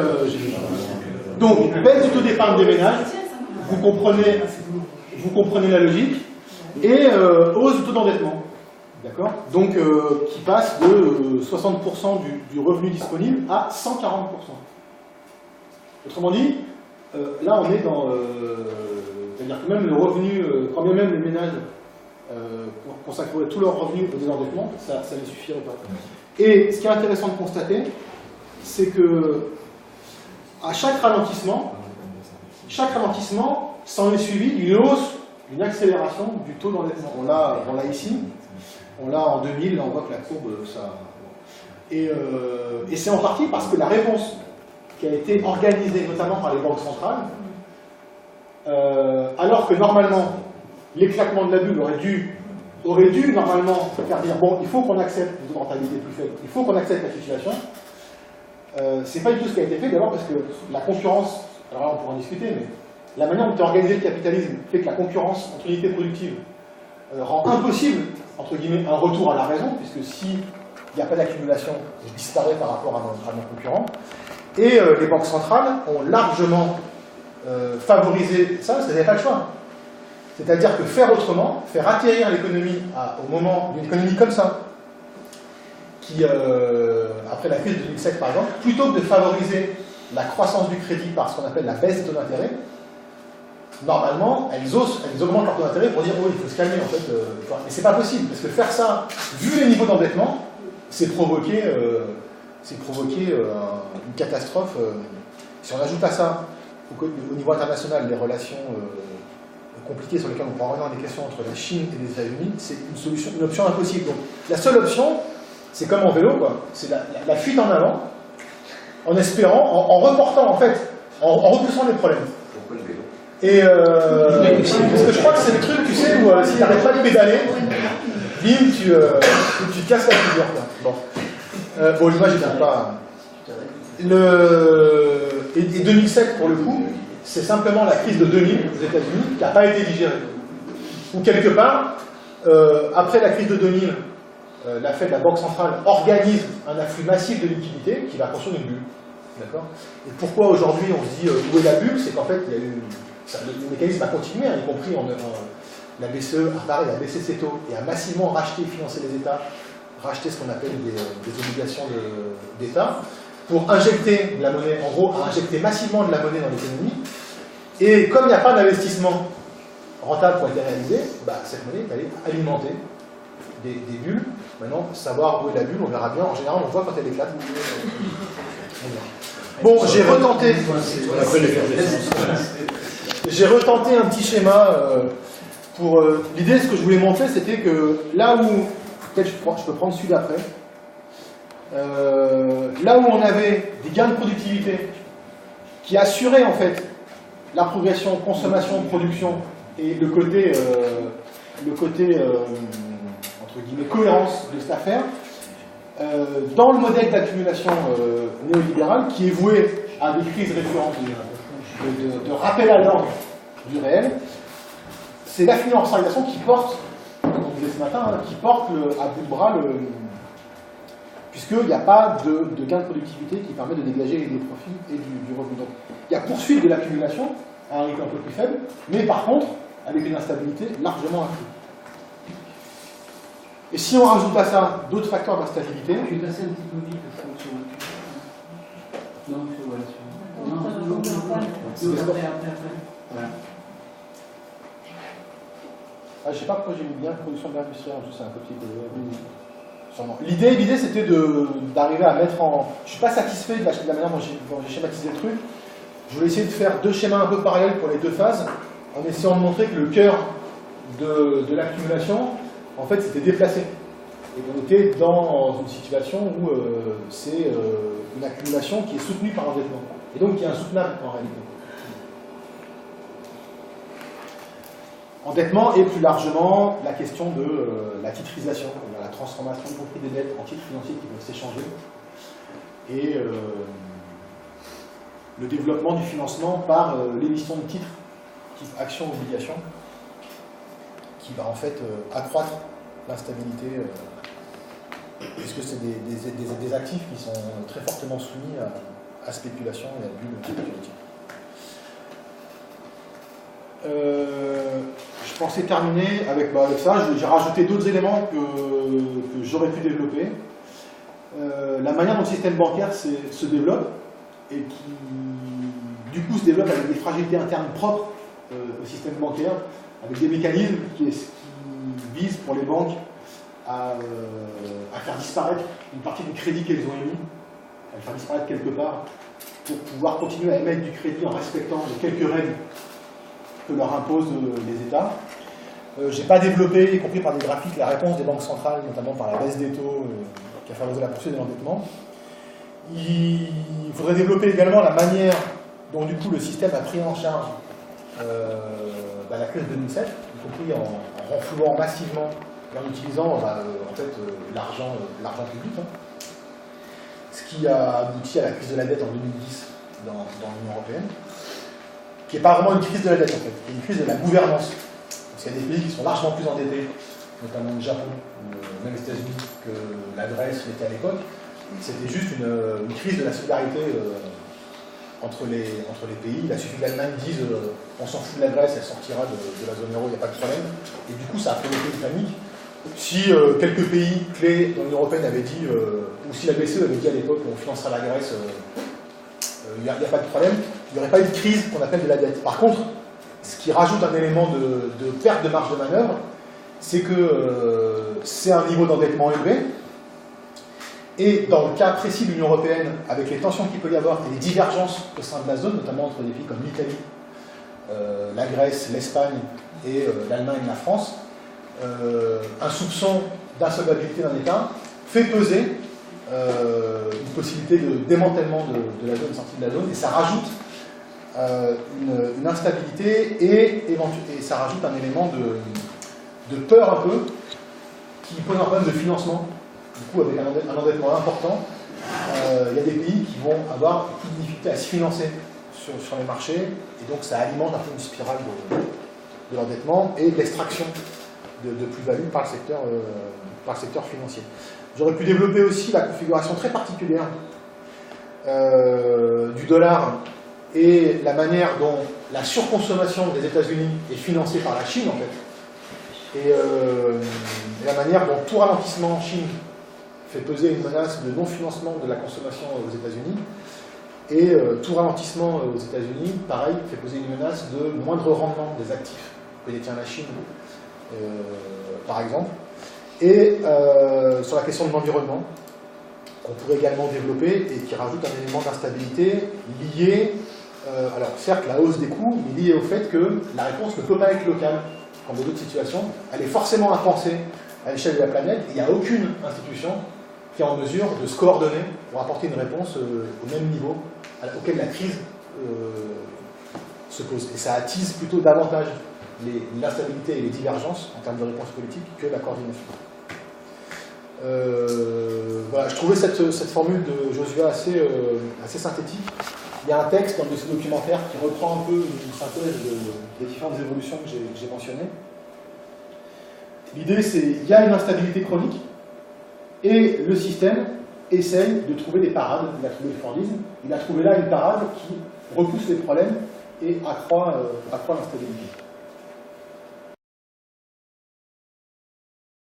A: Donc, baisse du taux d'épargne des ménages, vous comprenez la logique, et hausse du taux d'endettement. D'accord? Donc, qui passe de 60% du revenu disponible à 140%. Autrement dit, là, on est dans... c'est-à-dire que même le revenu, quand bien même les ménages consacreraient tous leurs revenus au désendettement, ça ne suffirait pas. Et ce qui est intéressant de constater, c'est que à chaque ralentissement s'en est suivi d'une hausse, d'une accélération du taux d'endettement. On l'a ici, on l'a en 2000, là on voit que la courbe, ça... Et c'est en partie parce que la réponse qui a été organisée notamment par les banques centrales, alors que normalement, l'éclatement de la bulle aurait dû normalement faire dire bon, il faut qu'on accepte une rentabilité plus faible, il faut qu'on accepte la situation. C'est pas du tout ce qui a été fait, d'abord parce que la concurrence, alors là on pourra en discuter, mais la manière dont est organisé le capitalisme fait que la concurrence entre unités productives rend impossible, entre guillemets, un retour à la raison, puisque s'il n'y a pas d'accumulation, je disparais par rapport à nos concurrents. Et les banques centrales ont largement favorisé ça, parce qu'elles n'avaient pas le choix. C'est-à-dire que faire autrement, faire atterrir l'économie au moment d'une économie comme ça, qui, après la crise de 2007 par exemple, plutôt que de favoriser la croissance du crédit par ce qu'on appelle la baisse des taux d'intérêt, normalement, elles augmentent leur taux d'intérêt pour dire, oh, il faut se calmer en fait. Mais c'est pas possible, parce que faire ça, vu les niveaux d'endettement, c'est provoquer une catastrophe. Si on ajoute à ça, au niveau international, les relations compliquées sur lesquelles on prend vraiment des questions entre la Chine et les États-Unis, c'est une option impossible. Donc, la seule option, c'est comme en vélo, quoi. C'est la fuite en avant, en espérant, en reportant, en fait, en repoussant les problèmes.
B: Pourquoi le vélo?
A: Et parce que je crois que c'est le truc, tu sais, où si tu n'arrêtes pas de pédaler, bim, tu te casses la figure. Bon, l'image n'est pas... Et 2007, pour le coup, c'est simplement la crise de 2000 aux États-Unis qui n'a pas été digérée. Ou quelque part, après la crise de 2000, la Fed, la Banque centrale, organise un afflux massif de liquidités qui va construire une bulle. D'accord ? Et pourquoi aujourd'hui on se dit où est la bulle? C'est qu'en fait, il y a eu, le mécanisme a continué, hein, y compris la BCE a baissé ses taux et a massivement racheté et financé les États, racheté ce qu'on appelle des obligations d'État, pour injecter de la monnaie, en gros, injecter massivement de la monnaie dans l'économie. Et comme il n'y a pas d'investissement rentable pour être réalisé, bah, cette monnaie est allée alimenter des bulles. Maintenant, savoir où est la bulle, on verra bien. En général, on voit quand elle éclate. Bon, j'ai retenté. J'ai retenté un petit schéma pour. L'idée, ce que je voulais montrer, c'était que là où. Peut-être je peux prendre celui d'après. Là où on avait des gains de productivité qui assuraient en fait la progression, consommation, production et le côté entre guillemets cohérence de cette affaire, dans le modèle d'accumulation néolibérale qui est voué à des crises récurrentes de rappel à l'ordre du réel, c'est la financiarisation qui porte, comme on disait ce matin, hein, qui porte à bout de bras puisqu'il n'y a pas de gain de productivité qui permet de dégager des profits et du revenu. Donc il y a poursuite de l'accumulation à un rythme un peu plus faible, mais par contre avec une instabilité largement accrue. Et si on rajoute à ça d'autres facteurs d'instabilité...
D: Je vais passer un petit peu vite parce que sur la... Non, après. Voilà.
A: Ah, je ne sais pas pourquoi j'ai mis bien production de l'industriel, c'est un copier-coller. L'idée, c'était d'arriver à mettre en... Je ne suis pas satisfait de la manière dont j'ai schématisé le truc. Je voulais essayer de faire deux schémas un peu parallèles pour les deux phases, en essayant de montrer que le cœur de l'accumulation, en fait, c'était déplacé. Et qu'on était dans une situation où c'est une accumulation qui est soutenue par l'endettement. Et donc qui est insoutenable en réalité. Endettement et plus largement la question de la titrisation, la transformation y compris des dettes en titres financiers qui peuvent s'échanger. Et le développement du financement par l'émission de titres, type action-obligation, qui va en fait accroître l'instabilité, puisque c'est des actifs qui sont très fortement soumis à spéculation et à bulle spéculative. Je pensais terminer avec ça. J'ai rajouté d'autres éléments que j'aurais pu développer. La manière dont le système bancaire se développe et qui, du coup, se développe avec des fragilités internes propres au système bancaire, avec des mécanismes qui visent pour les banques à faire disparaître une partie du crédit qu'elles ont émis, à le faire disparaître quelque part, pour pouvoir continuer à émettre du crédit en respectant les quelques règles que leur imposent les États. Je n'ai pas développé, y compris par des graphiques, la réponse des banques centrales, notamment par la baisse des taux qui a favorisé la poursuite de l'endettement. Il faudrait développer également la manière dont du coup le système a pris en charge la crise de 2007, y compris en renflouant massivement et en utilisant l'argent public, hein. Ce qui a abouti à la crise de la dette en 2010 dans l'Union européenne, qui n'est pas vraiment une crise de la dette en fait, c'est une crise de la gouvernance. Parce qu'il y a des pays qui sont largement plus endettés, notamment le Japon, ou même les États-Unis, que la Grèce l'était à l'époque. C'était juste une crise de la solidarité entre les pays. Il a suffi que l'Allemagne dise on s'en fout de la Grèce, elle sortira de la zone euro, il n'y a pas de problème. Et du coup, ça a provoqué une panique. Si quelques pays clés dans l'Union européenne avaient dit, ou si la BCE avait dit à l'époque on financera la Grèce, il n'y a pas de problème, il n'y aurait pas eu de crise qu'on appelle de la dette. Par contre, ce qui rajoute un élément de perte de marge de manœuvre, c'est que c'est un niveau d'endettement élevé. Et dans le cas précis de l'Union européenne, avec les tensions qu'il peut y avoir et les divergences au sein de la zone, notamment entre des pays comme l'Italie, la Grèce, l'Espagne et l'Allemagne et la France, un soupçon d'insolvabilité d'un État fait peser une possibilité de démantèlement de la zone, sortie de la zone, et ça rajoute une instabilité et ça rajoute un élément de peur un peu qui pose un problème de financement. Du coup, avec un endettement important, il y a des pays qui vont avoir beaucoup de difficultés à se financer sur les marchés, et donc ça alimente un peu une spirale de l'endettement et de l'extraction de plus-value par le secteur financier. J'aurais pu développer aussi la configuration très particulière du dollar et la manière dont la surconsommation des États-Unis est financée par la Chine, en fait. Et la manière dont tout ralentissement en Chine fait peser une menace de non-financement de la consommation aux États-Unis. Et tout ralentissement aux États-Unis, pareil, fait peser une menace de moindre rendement des actifs que détient la Chine, par exemple. Et sur la question de l'environnement, qu'on pourrait également développer et qui rajoute un élément d'instabilité lié, alors certes, la hausse des coûts, mais lié au fait que la réponse ne peut pas être locale, comme dans d'autres situations. Elle est forcément à penser à l'échelle de la planète, et il n'y a aucune institution qui est en mesure de se coordonner pour apporter une réponse au même niveau auquel la crise se pose. Et ça attise plutôt davantage l'instabilité et les divergences en termes de réponse politique que la coordination. Voilà, je trouvais cette formule de Josua assez synthétique. Il y a un texte dans ce documentaire qui reprend un peu une synthèse des différentes évolutions que j'ai mentionnées. L'idée, c'est qu'il y a une instabilité chronique et le système essaye de trouver des parades. Il a trouvé le Fordisme, il a trouvé là une parade qui repousse les problèmes et accroît l'instabilité.